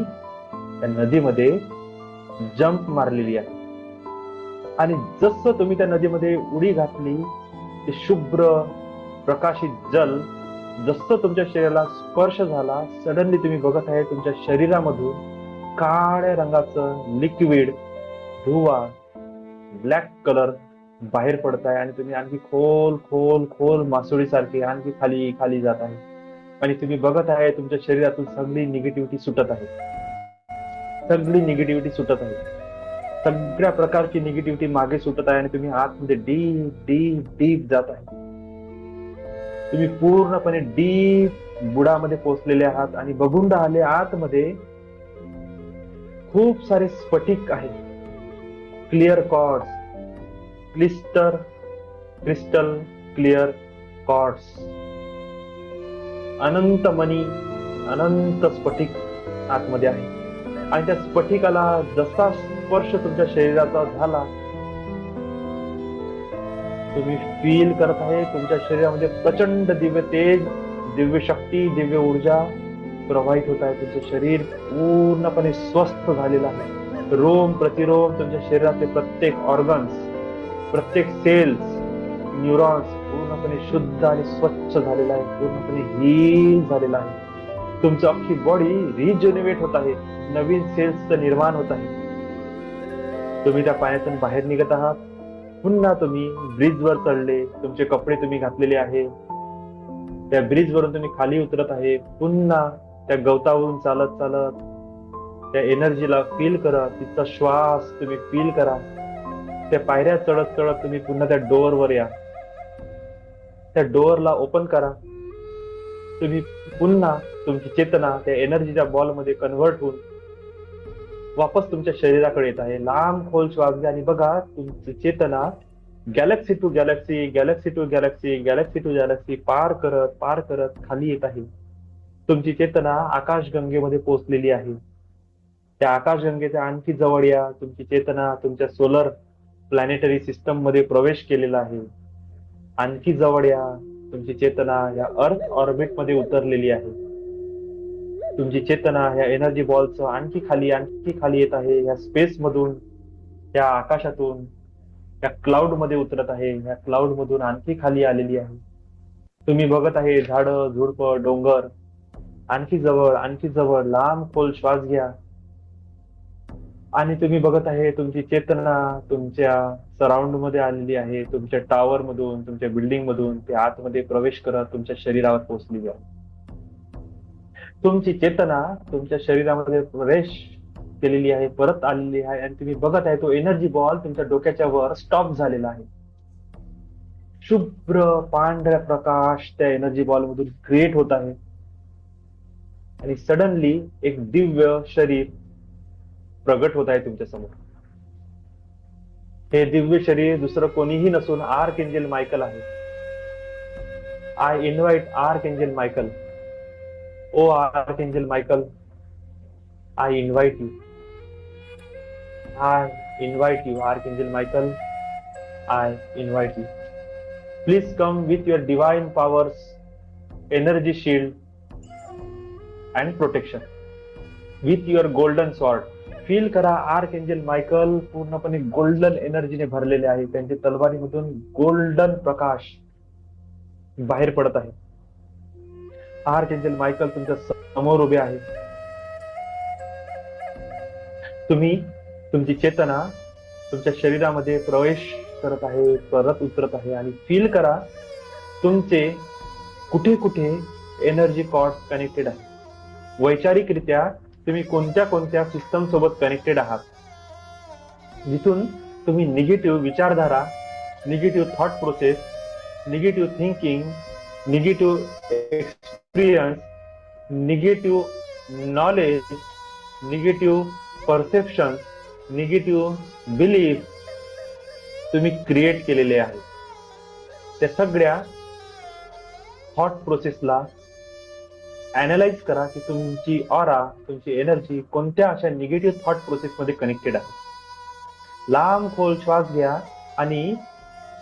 त्या नदीमध्ये जंप मारलेली आहे आणि जसं तुम्ही त्या नदीमध्ये उडी घातली, ते शुभ्र प्रकाशित जल जसं तुमच्या शरीराला स्पर्श झाला, सडनली तुम्ही बघत आहे तुमच्या शरीरामधून काळ्या रंगाचं लिक्विड, धुवा, ब्लॅक कलर बाहेर पडत आहे आणि तुम्ही आणखी खोल खोल खोल मासोळीसारखे आणखी खाली खाली जात आहे. आणि तुम्ही बघत आहे तुमच्या शरीरातून सगळी निगेटिव्हिटी सुटत आहे. सगळ्या प्रकारची निगेटिव्हिटी मागे सुटत आहे आणि तुम्ही आतमध्ये डीप डीप डीप जात आहे. तुम्ही पूर्णपणे डीप बुडामध्ये पोहोचलेले आहात आणि बघून राहिले आतमध्ये खूप सारे स्फटिक आहेत, clear cords, crystal clear cords, अनंत मणी, अनंत स्फटिक आतमध्ये आहे. आणि त्या स्फटिकाला जसा स्पर्श तुमच्या शरीराचा झाला, तुम्ही फील करत आहे तुमच्या शरीरामध्ये प्रचंड दिव्य तेज, दिव्य शक्ती, दिव्य ऊर्जा प्रवाहित होत आहे. तुमचे शरीर पूर्णपणे स्वस्थ झालेलं आहे. रोम प्रतिरोम, तुमच्या शरीरातले प्रत्येक ऑर्गन्स, प्रत्येक सेल्स, न्यूरॉन्स पूर्णपणे शुद्ध आणि स्वच्छ झालेला आहे, पूर्णपणे हील झालेला आहे. तुमचं अख्खी बॉडी रिजनरेट होत आहे, नवीन सेल्सचं निर्माण होत आहे. तुम्ही त्या पाण्यातून बाहेर निघत आहात. पुन्हा तुम्ही ब्रिजवर चढले, तुमचे कपडे तुम्ही घातलेले आहे, त्या ब्रिजवरून तुम्ही खाली उतरत आहे. पुन्हा त्या गवतावरून चालत चालत त्या एनर्जीला फील करा, तिचा श्वास तुम्ही फील करा. त्या पायऱ्या चढत चढत तुम्ही पुन्हा त्या डोअरवर या, त्या डोअरला ओपन करा. तुम्ही पुन्हा तुमची चेतना त्या एनर्जीच्या बॉलमध्ये कन्व्हर्ट होऊन वापस तुमच्या शरीराकडे येत आहे. लांब खोल श्वास घ्या आणि बघा तुमची चेतना galaxy to galaxy, galaxy to galaxy, galaxy to galaxy पार करत खाली येत आहे. तुमची चेतना आकाशगंगेमध्ये पोहोचलेली आहे. त्या आकाशगंगेच्या आणखी जवळ या. तुमची चेतना तुमच्या सोलर प्लॅनेटरी सिस्टम मध्ये प्रवेश केलेला आहे. आणखी जवळ या. तुमची चेतना या अर्थ ऑर्बिट मध्ये उतरलेली आहे. तुमची चेतना ह्या एनर्जी बॉलचं आणखी खाली येत आहे. ह्या स्पेस मधून, त्या आकाशातून, त्या क्लाउड मध्ये उतरत आहे. ह्या क्लाउड मधून आणखी खाली आलेली आहे. तुम्ही बघत आहे झाडं, झुडपं, डोंगर. आणखी जवळ लांब खोल श्वास घ्या आणि तुम्ही बघत आहे तुमची चेतना तुमच्या सराउंड मध्ये आलेली आहे. तुमच्या टावर मधून, तुमच्या बिल्डिंग मधून ते आतमध्ये प्रवेश करत तुमच्या शरीरावर पोहोचलेली आहे. तुमची चेतना तुमच्या शरीरामध्ये प्रवेश केलेली आहे, परत आलेली आहे आणि तुम्ही बघत आहे तो एनर्जी बॉल तुमच्या डोक्याच्या वर स्टॉप झालेला आहे. शुभ्र पांढरा प्रकाश त्या एनर्जी बॉल मधून क्रिएट होत आहे आणि सडनली एक दिव्य शरीर प्रगट होत आहे तुमच्या समोर. हे दिव्य शरीर दुसरं कोणीही नसून आर्कएंजल मायकल आहे. I invite archangel Michael. Oh archangel Michael, I invite you. I invite you, Archangel Michael. I invite you. Please come with your divine powers, energy shield, and protection. With your golden sword. Feel करा archangel Michael पूर्णपणे golden एनर्जीने भरलेले आहे. त्यांच्या तलवारीमधून golden प्रकाश बाहेर पडत आहे. Archangel Michael तुमच्या समोर उभे आहे. तुम्ही तुमची चेतना तुमच्या शरीरामध्ये प्रवेश करत आहे, परत उतरत आहे आणि फील करा तुमचे कुठे कुठे एनर्जी कॉर्ड्स कनेक्टेड आहे. वैचारिकरित्या तुम्ही कोणत्या कोणत्या सिस्टम सोबत कनेक्टेड आहात, जिथून तुम्ही निगेटिव्ह विचारधारा, negative thought process, negative thinking, negative experience, negative knowledge, negative perception, negative belief तुम्ही क्रिएट केलेले आहे. त्या सगळ्या थॉट प्रोसेसला अनालाइज करा की तुमची ऑरा, तुमची एनर्जी कोणत्या अशा निगेटिव्ह थॉट प्रोसेस मध्ये कनेक्टेड आहे. लांब खोल श्वास घ्या आणि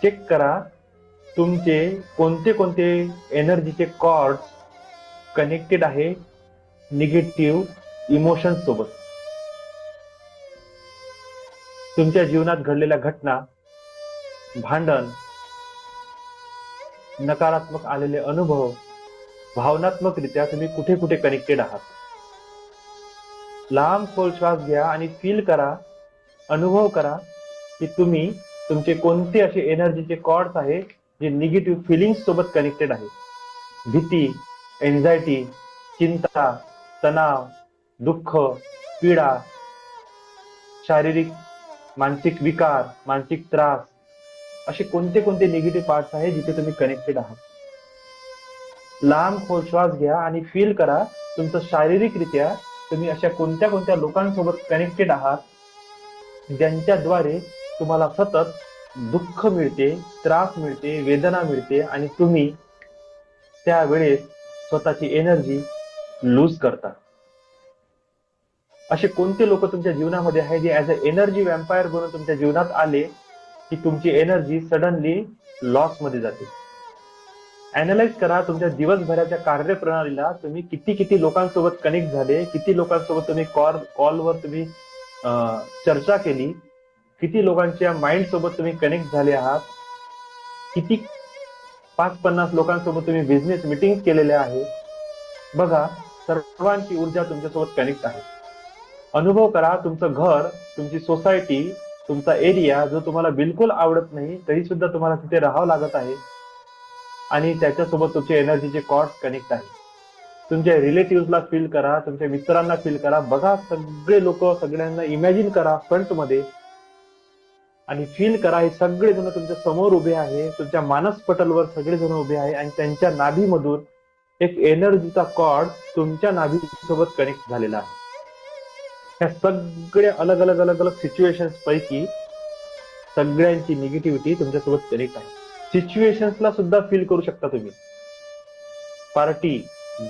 चेक करा तुमचे कोणते कोणते एनर्जीचे कॉर्ड्स कनेक्टेड आहे निगेटिव्ह इमोशन्स सोबत. तुमच्या जीवनात घडलेल्या घटना, भांडण, नकारात्मक आलेले अनुभव, भावनात्मकरित्या तुम्ही कुठे कुठे कनेक्टेड आहात. लांब खोल श्वास घ्या आणि फील करा, अनुभव करा की तुम्ही तुमचे कोणते असे एनर्जीचे कॉर्ड्स आहे जे निगेटिव्ह फिलिंग्स सोबत कनेक्टेड आहे. भीती, एन्झायटी, चिंता, तणाव, दुःख, पीडा, शारीरिक मानसिक विकार, मानसिक त्रास, असे कोणते कोणते निगेटिव्ह पार्ट्स आहेत जिथे तुम्ही कनेक्टेड आहात. लांब खोल श्वास घ्या आणि फील करा तुमचं शारीरिकरित्या तुम्ही अशा कोणत्या कोणत्या लोकांसोबत कनेक्टेड आहात ज्यांच्याद्वारे तुम्हाला सतत दुःख मिळते, त्रास मिळते, वेदना मिळते आणि तुम्ही त्यावेळेस स्वतःची एनर्जी लूज करता. असे कोणते लोक तुमच्या जीवनामध्ये आहे जे ऍज अ एनर्जी वॅम्पायर बनून तुमच्या जीवनात आले की तुमची एनर्जी सडनली लॉस मध्ये जाते. अनालाइज करा तुमच्या दिवसभराच्या कार्यप्रणालीला, तुम्ही किती किती लोकांसोबत कनेक्ट झाले, किती लोकांसोबत तुम्ही कॉलवर तुम्ही चर्चा केली, किती लोकांच्या माइंड सोबत तुम्ही कनेक्ट झाले आहात, किती 5-50 लोकांसोबत तुम्ही बिझनेस मीटिंग केलेल्या आहे. बघा, सर्वांची ऊर्जा तुमच्यासोबत कनेक्ट आहे. अनुभव करा, तुमचं घर, तुमची सोसायटी, तुमचा एरिया जो तुम्हाला बिलकुल आवडत नाही तरी सुद्धा तुम्हाला तिथे राहावं लागत आहे आणि त्याच्यासोबत तुमचे एनर्जीचे कॉर्ड्स कनेक्ट आहे. तुमच्या रिलेटिव्हला फील करा, तुमच्या मित्रांना फील करा. बघा, सगळे लोक, सगळ्यांना इमॅजिन करा फ्रंट मध्ये आणि फील करा हे सगळे जण तुमच्या समोर उभे आहे, तुमच्या मानस पटलवर सगळे जण उभे आहे आणि त्यांच्या नाभीमधून एक एनर्जीचा कॉर्ड तुमच्या नाभीसोबत कनेक्ट झालेला आहे. ह्या सगळ्या अलग अलग अलग अलग सिच्युएशन्स पैकी सगळ्यांची निगेटिव्हिटी तुमच्यासोबत कनेक्ट आहे. सिच्युएशन्सला सुद्धा फील करू शकता तुम्ही. Party,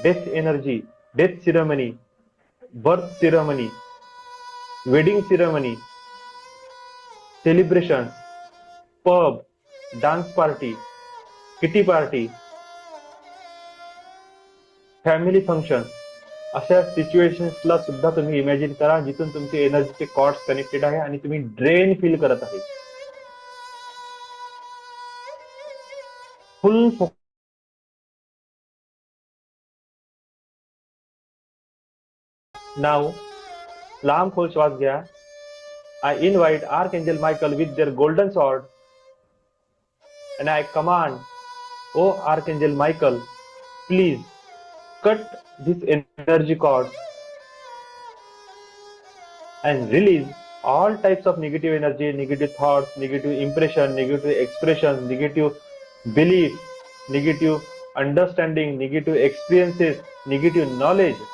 death energy, death ceremony, birth ceremony, wedding ceremony, celebration, pub, dance party, kitty party, family function, अशा सिच्युएशन्सला सुद्धा तुम्ही इमॅजिन करा जिथून तुमचे एनर्जीचे कॉर्ड्स कनेक्टेड आहे आणि तुम्ही ड्रेन फील करत आहे. फुल नाव लांब खोल श्वास घ्या. I invite Archangel Michael with their golden sword and I command, O Archangel Michael, please cut this energy cord and release all types of negative energy, negative thoughts, negative impression, negative expression, negative belief, negative understanding, negative experiences, negative knowledge,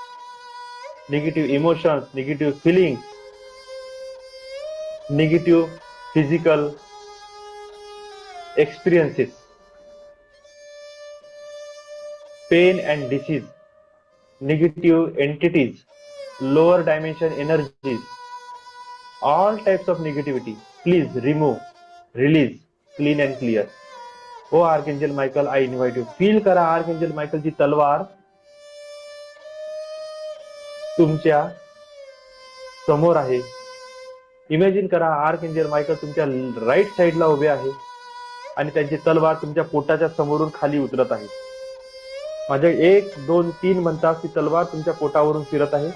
negative emotions, negative feelings, negative physical experiences, pain and disease, negative entities, lower dimension energies, all types of negativity, please remove, release, clean and clear. Oh Archangel Michael, I invite you. Feel करा Archangel Michael ची तलवार तुमच्या समोर आहे. Imagine करा archangel Michael तुमच्या right साइडला उभे आहे आणि त्यांची तलवार तुमच्या पोटाच्या समोरून खाली उतरत आहे. माझ्या 1, 2, 3 म्हणता ती तलवार तुमच्या पोटावरून फिरत आहे.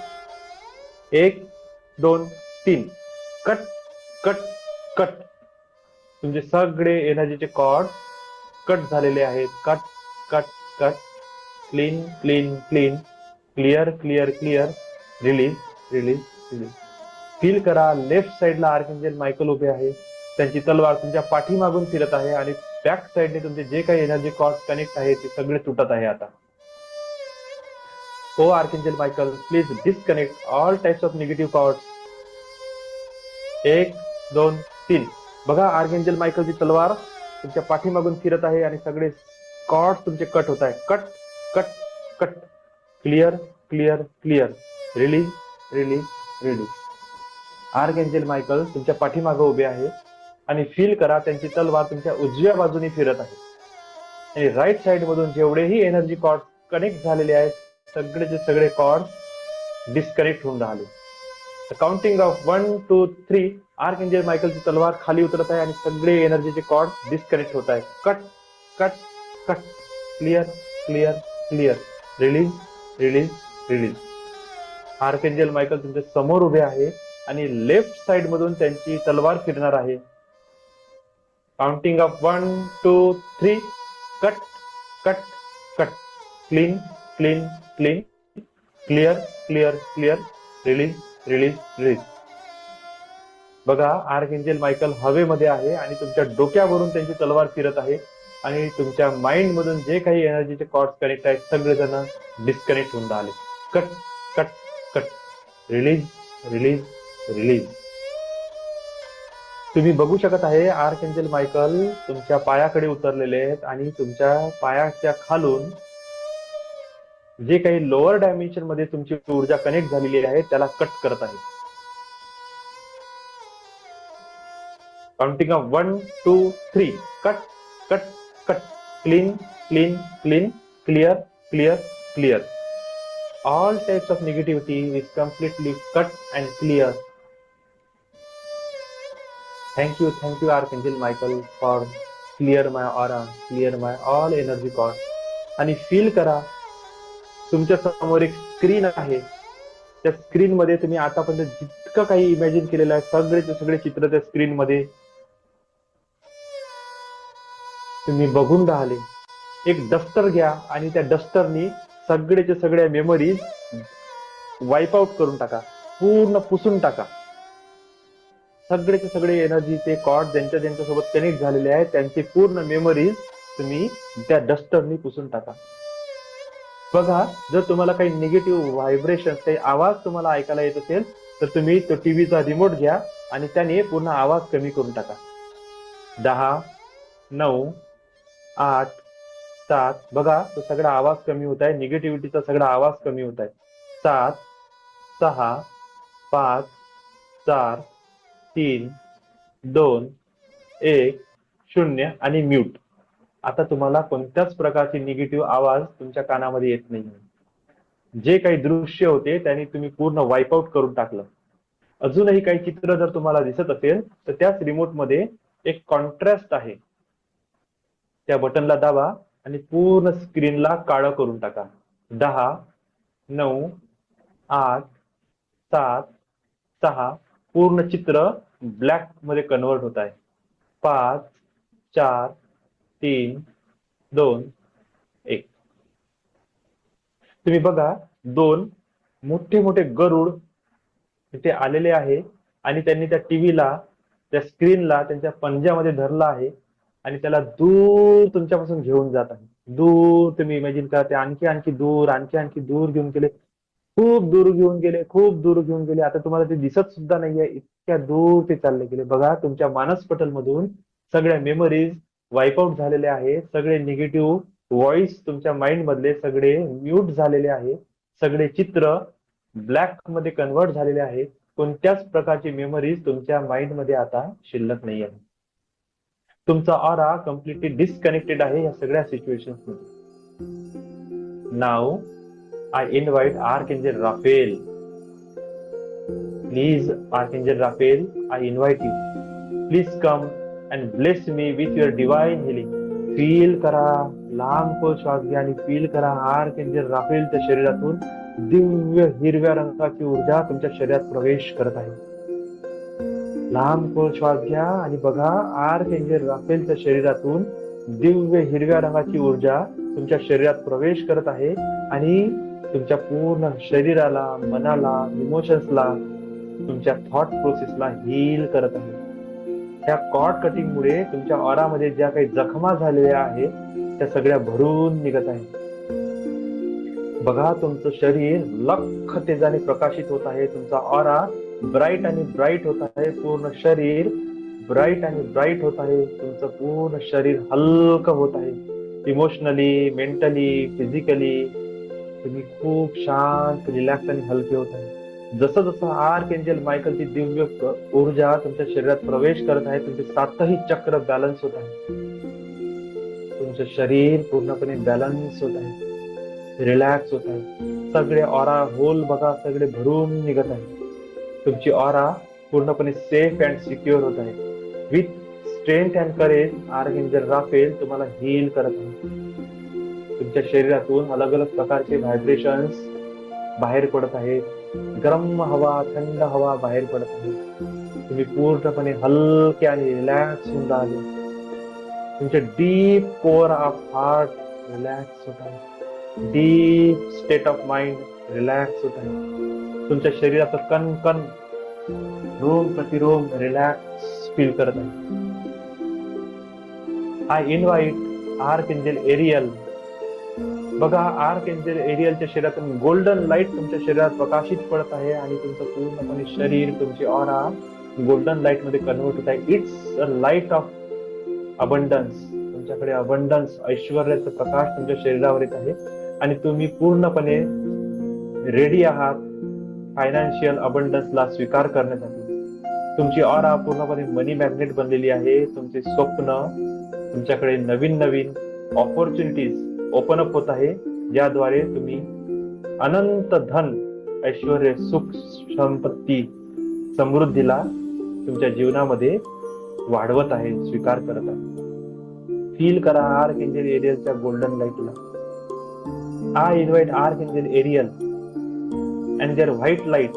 1, 2, 3. Cut cut cut. तुमचे सगळे एनर्जीचे कॉर्ड कट झालेले आहेत. Cut cut cut. Clean clean clean. Clear clear clear. Release release release. Feel करा लेफ्ट साइडला आर्कएंजल मायकल उभे आहे. त्यांची तलवार तुमच्या पाठीमागून फिरत आहे आणि बॅक साइडने तुमचे जे काही एनर्जी कॉर्ड कनेक्ट आहे ते सगळे तुटत आहे आता. O archangel Michael, please disconnect all types of negative cords. 1, 2, 3. बघा आर्कएंजल मायकलची तलवार तुमच्या पाठीमागून फिरत आहे आणि सगळे कॉर्ड्स तुमचे कट होत आहे. Cut cut cut. Clear clear clear. Release release release. Archangel Michael तुमच्या पाठीमागे उभे आहे आणि फील करा त्यांची तलवार तुमच्या उजव्या बाजूने फिरत आहे आणि राईट साइड मधून जेवढेही एनर्जी कॉर्ड कनेक्ट झालेले आहेत सगळेचे सगळे कॉर्ड डिस्कनेक्ट होऊन राहिले. काउंटिंग ऑफ 1, 2, 3 आर्कएंजल मायकलची तलवार खाली उतरत आहे आणि सगळे एनर्जीचे कॉर्ड डिस्कनेक्ट होत आहे. Cut cut cut. Clear clear clear. Release release release. Archangel Michael तुमच्या समोर उभे आहे आणि लेफ्ट साइड मधून त्यांची तलवार फिरणार आहे. Counting of 1, 2, 3. Cut cut cut. Clean clean clean. Clear clear clear. Release release release. बघा आर्कएंजल मायकल हवेमध्ये आहे आणि तुमच्या डोक्यावरून त्यांची तलवार फिरत आहे आणि तुमच्या माइंड मधून जे काही एनर्जीचे कॉर्ड्स कनेक्ट आहेत सगळेजण डिस्कनेक्ट होऊन राहिले. Cut cut cut. Release, release, release. तुम्ही बघू शकत आहे आर्कएंजल मायकल तुमच्या पायाकडे उतरलेले आहेत आणि तुमच्या पायाच्या खालून जे काही लोअर डायमेन्शन मध्ये तुमची ऊर्जा कनेक्ट झालेली आहे त्याला कट करत आहे. Counting of 1, 2, 3. Cut, cut, cut. Clean, clean, clean. Clear, clear, clear. All types of negativity is completely cut and clear. Thank you, Archangel Michael, for clear my aura, clear my all energy cord. आणि feel करा तुमच्या समोर एक screen आहे. त्या screen मध्ये तुम्ही आतापर्यंत जितकं काही इमॅजिन केलेलं आहे सगळेचे सगळे चित्र त्या स्क्रीन मध्ये तुम्ही बघून राहिले. एक डस्टर घ्या आणि त्या डस्टरनी सगळेच्या सगळ्या मेमरीज वाईप आउट करून टाका, पूर्ण पुसून टाका. सगळेचे सगळे एनर्जीचे कॉर्ड ज्यांच्या सोबत कनेक्ट झालेले आहेत त्यांचे पूर्ण मेमरीज तुम्ही त्या डस्टरनी पुसून टाका. बघा, जर तुम्हाला काही निगेटिव्ह व्हायब्रेशन, काही आवाज तुम्हाला ऐकायला येत असेल तर तुम्ही तो टीव्हीचा रिमोट घ्या आणि त्याने पूर्ण आवाज कमी करून टाका. 10, 9, 8, 7. बघा, तो सगळा आवाज कमी होत आहे, निगेटिव्हिटीचा सगळा आवाज कमी होत आहे. 7, 6, 5, 4, 3, 2, 1, 0 आणि म्यूट. आता तुम्हाला कोणत्याच प्रकारचे निगेटिव्ह आवाज तुमच्या कानामध्ये येत नाही. जे काही दृश्य होते त्यांनी तुम्ही पूर्ण वाईप आउट करून टाकलं. अजूनही काही चित्र जर तुम्हाला दिसत असेल तर त्याच रिमोट मध्ये एक कॉन्ट्रास्ट आहे, त्या बटनला दाबा आणि पूर्ण स्क्रीनला काळं करून टाका. 10, 9, 8, 7, 6. पूर्ण चित्र ब्लॅक मध्ये कन्वर्ट होत आहे. 5, 4, 3, 2, 1. तुम्ही बघा, 2 मोठे मोठे गरुड तिथे आलेले आहे आणि त्यांनी त्या टीव्हीला, त्या स्क्रीनला त्यांच्या पंजामध्ये धरला आहे आणि त्याला दूर तुमच्यापासून घेऊन जात आहे. दूर तुम्ही इमॅजिन करा, ते आणखी आणखी दूर, आणखी आणखी दूर घेऊन गेले, खूप दूर घेऊन गेले, खूप दूर घेऊन गेले. आता तुम्हाला ते दिसत सुद्धा नाहीये, इतक्या दूर ते चालले गेले. बघा, तुमच्या मानस पटल मधून सगळ्या मेमरीज वाईप आउट झालेले आहे. सगळे निगेटिव्ह व्हॉइस तुमच्या माइंड मधले सगळे म्यूट झालेले आहे. सगळे चित्र ब्लॅक मध्ये कन्वर्ट झालेले आहे. कोणत्याच प्रकारची मेमरीज तुमच्या माइंड मध्ये आता शिल्लक नाही आहे. तुमचा ऑरा कम्प्लिटली डिस्कनेक्टेड आहे या सगळ्या सिच्युएशन्स मध्ये. Now I invite Archangel Raphael. Please, Archangel Raphael, I invite you. Please come and bless me with your divine healing. Feel करा, लांब खोल श्वास घ्या आणि फील करा आर्कएंजल राफेलच्या शरीरातून दिव्य हिरव्या रंगाची ऊर्जा तुमच्या शरीरात प्रवेश करत आहे. लांब खोल श्वास घ्या आणि बघा, आर्कएंजल राफेलच्या शरीरातून दिव्य हिरव्या रंगाची ऊर्जा तुमच्या शरीरात प्रवेश करत आहे आणि तुमच्या पूर्ण शरीराला, मनाला, इमोशन्सला, तुमच्या थॉट प्रोसेसला हील करत आहे. त्या कॉर्ड कटिंग मुळे तुमच्या ऑरामध्ये ज्या काही जखमा झालेल्या आहेत त्या सगळ्या भरून निघत आहेत. बघा, तुमचं शरीर लख तेजाने प्रकाशित होत आहे. तुमचा ऑरा ब्राईट आणि ब्राईट होत आहे. पूर्ण शरीर ब्राईट आणि ब्राईट होत आहे. तुमचं पूर्ण शरीर हलकं होत आहे. इमोशनली, मेंटली, फिजिकली तुम्ही खूप शांत, रिलॅक्स आणि हलके होत आहे. जसं जसं आर्कएंजल मायकलची दिव्य ऊर्जा तुमच्या शरीरात प्रवेश करत आहे, तुमचे 7ही चक्र बॅलन्स होत आहे. तुमचं शरीर पूर्णपणे बॅलन्स होत आहे, रिलॅक्स होत आहे. सगळे ऑरा होल बघा, सगळे भरून निघत आहे. तुमची ऑरा पूर्णपणे सेफ अँड सिक्युअर होत आहे. With strength and courage archangel Raphael तुम्हाला हील करत आहे. तुमच्या शरीरातून अलग अलग प्रकारचे व्हायब्रेशन्स बाहेर पडत आहेत. गरम हवा, थंड हवा बाहेर पडत आहे. तुम्ही पूर्णपणे हलके आणि रिलॅक्स होऊन राहिले. तुमचे deep core of heart relax होत आहे. Deep state of mind relax होत आहे. तुमच्या शरीराचं कण कण, रोम प्रतिरोम रिलॅक्स फील करत आहे. I invite archangel Ariel. बघा, आर्क एंजल एरियलच्या शरीरातून गोल्डन लाईट तुमच्या शरीरात प्रकाशित पडत आहे आणि तुमचं पूर्णपणे शरीर, तुमची ऑरा गोल्डन लाईट मध्ये कन्वर्ट होत आहे. It's a light of abundance. तुमच्याकडे अबंडन्स, ऐश्वर्याचा प्रकाश तुमच्या शरीरावर येत आहे आणि तुम्ही पूर्णपणे रेडी आहात फायनान्शियल अबंडन्सला स्वीकार करण्यासाठी. तुमची ऑरा पूर्णपणे मनी मॅग्नेट बनलेली आहे. तुमचे स्वप्न, तुमच्याकडे नवीन नवीन ऑपॉर्च्युनिटीज ओपन अप होत आहे, ज्याद्वारे तुम्ही अनंत धन, ऐश्वर, सुख, संपत्ती, समृद्धीला तुमच्या जीवनामध्ये वाढवत आहे, स्वीकार करत आहे. फील करा आर्क एंजल एरियलच्या गोल्डन लाईटला. I invite arch angel Ariel and their white light.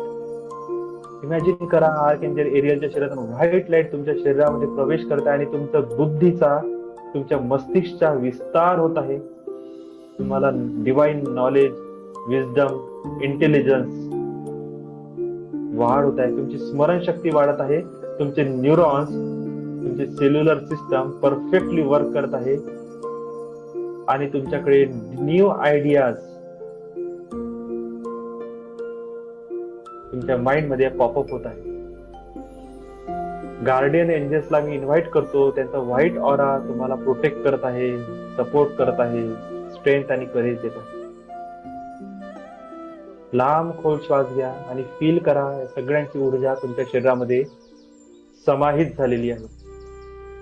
Imagine करा, आर्क एंजल एरियलच्या शरीरातून व्हाईट लाईट तुमच्या शरीरामध्ये प्रवेश करत आहे आणि तुमच्या बुद्धीचा, तुमच्या मस्तिष्कचा विस्तार होत आहे. तुम्हाला डिवाइन नॉलेज, विजडम, इंटेलिजन्स वाढ होत आहे. तुमची स्मरणशक्ती वाढत आहे. तुमचे न्यूरॉन्स, तुमचे सेल्युलर सिस्टम परफेक्टली वर्क करत आहे आणि तुमच्याकडे न्यू आयडियाज तुमच्या माइंड मध्ये पॉपअप होत आहे. गार्डियन एंजल्सला मी इन्व्हाइट करतो. त्यांचा व्हाईट ऑरा तुम्हाला प्रोटेक्ट करत आहे, सपोर्ट करत आहे, स्ट्रेंथ आणि करेज देत आहे. लांब खोल श्वास घ्या आणि फील करा, या सगळ्यांची ऊर्जा तुमच्या शरीरामध्ये समाहित झालेली आहे.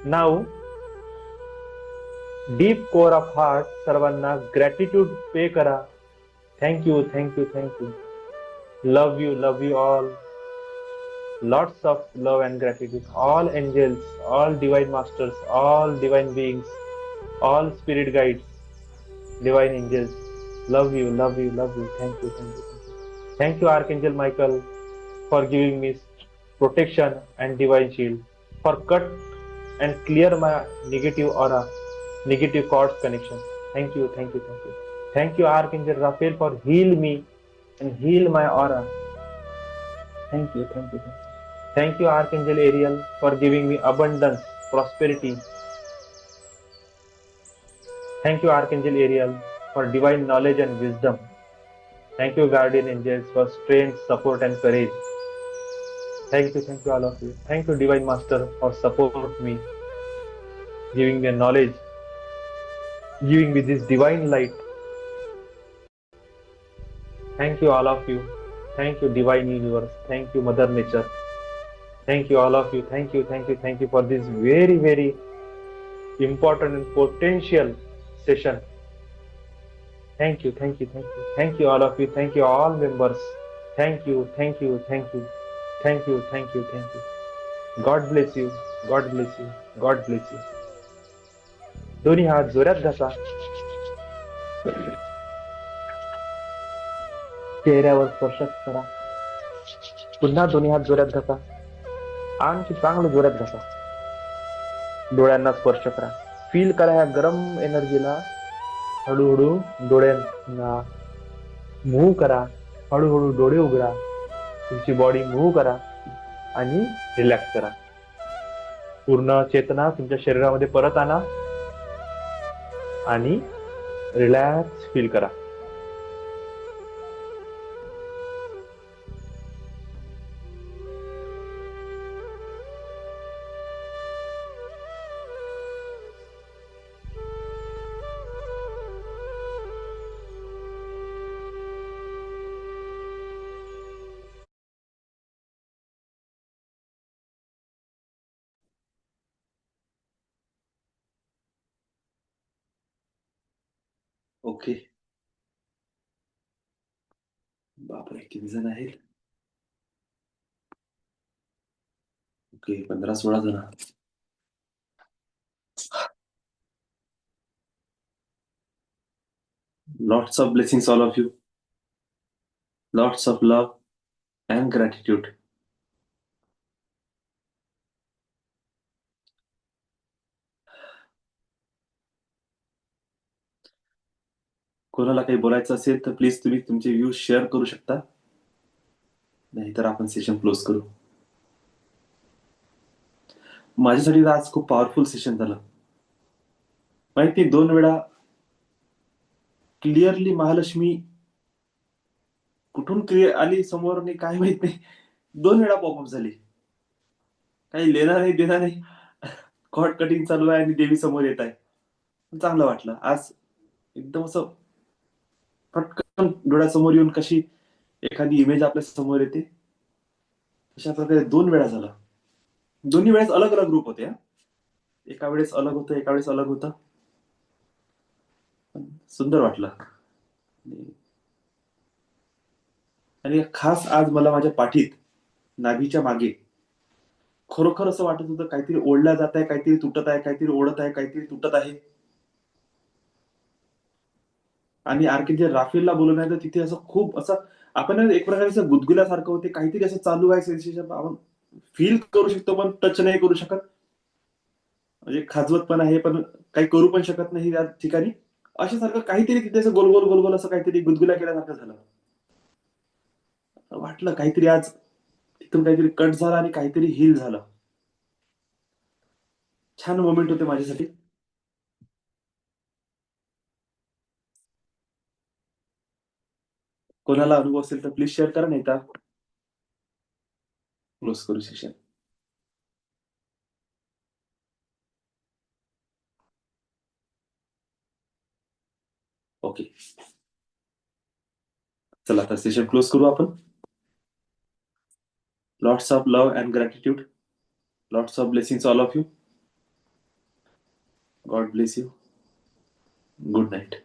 नाव डीप कोर ऑफ हार्ट सर्वांना ग्रॅटिट्यूड पे करा. Thank you, thank you, thank you. Love you all. Lots of love and gratitude. All angels, all divine masters, all divine beings, all spirit guides, divine angels. Love you, love you, love you. Thank you, thank you, thank you. Thank you, Archangel Michael, for giving me protection and divine shield, for cut and clear my negative aura, negative cords connection. Thank you, thank you, thank you. Thank you, Archangel Raphael, for heal me and heal my aura. Thank you, thank you, thank you. Thank you, Archangel Ariel, for giving me abundance, prosperity. Thank you, Archangel Ariel, for divine knowledge and wisdom. Thank you, Guardian Angels, for strength, support, and courage. Thank you, all of you. Thank you, Divine Master, for support me, giving me knowledge, giving me this divine light. Thank you, all of you. Thank you, Divine Universe. Thank you, Mother Nature. Thank you, all of you. Thank you, thank you, thank you for this very, very important and potential session. Thank you, thank you, thank you. Thank you, all of you. Thank you, all members. Thank you, thank you, thank you. Thank you, thank you, thank you. God bless you. God bless you. God bless you. दोन्ही हात जोरात घासा. चेहऱ्यावर स्पर्श करा. पुन्हा दोन्ही हात जोरात घासा. आणखी चांगलं जोरात घासा. डोळ्यांना स्पर्श करा. फील करा ह्या गरम एनर्जीला. हळूहळू डोळ्यांना मूव्ह करा. हळूहळू डोळे उघडा. तुमची बॉडी मूव्ह करा आणि रिलॅक्स करा. पूर्ण चेतना तुमच्या शरीरामध्ये परत आणा आणि रिलॅक्स फील करा. ओके. बापरे, किती जण आहेत? ओके, 15-16 जण. Lots of blessings, all of you. Lots of love and gratitude. कोणाला काही बोलायचं असेल तर प्लीज तुम्ही तुमचे व्ह्यूज शेअर करू शकता, नाहीतर आपण सेशन क्लोज करू. माझ्यासाठी आज खूप पॉवरफुल सेशन झालं. माहिती, 2 वेळा क्लिअरली महालक्ष्मी कुठून क्लिअर आली समोर आणि काय माहित नाही, 2 वेळा पॉपअप झाली. काही लेणार नाही देणार नाही. कॉर्ड कटिंग चालू आहे आणि देवी समोर येत आहे. चांगलं वाटलं आज. एकदम असं पटकन डोळ्यासमोर येऊन कशी एखादी इमेज आपल्या समोर येते, अशा प्रकारे 2 वेळा झाला. दोन्ही वेळेस अलग अलग ग्रुप होते हा. एका वेळेस अलग होतं, एका वेळेस अलग होतं. पण सुंदर वाटलं. आणि खास आज मला माझ्या पाठीत, नाभीच्या मागे खरोखर असं वाटत होतं काहीतरी ओढल्या जात आहे, काहीतरी तुटत आहे, काहीतरी ओढत आहे, काहीतरी तुटत आहे. आणि आर्किटेक्ट राफेलला बोलवण्यात तिथे असं खूप असं आपण एक प्रकारे असं गुदगुल्यासारखं होते, काहीतरी असं चालू आहे सेन्सेशन आपण फील करू शकतो पण टच नाही करू शकत. म्हणजे खाजवत पण आहे पण काही करू पण शकत नाही त्या ठिकाणी. अशासारखं काहीतरी तिथे असं गोल गोल गोल गोल असं काहीतरी गुदगुल्या केल्यासारखं झालं. वाटलं काहीतरी आज तिथून काहीतरी कट झाला आणि काहीतरी हील झालं. छान मोमेंट होते माझ्यासाठी. कोणाला अनुभव असेल तर प्लीज शेअर करा, नाही तर क्लोज करू सेशन. ओके, चला तर सेशन क्लोज करू आपण. Lots of love and gratitude. Lots of blessings all of you. God bless you. Good night.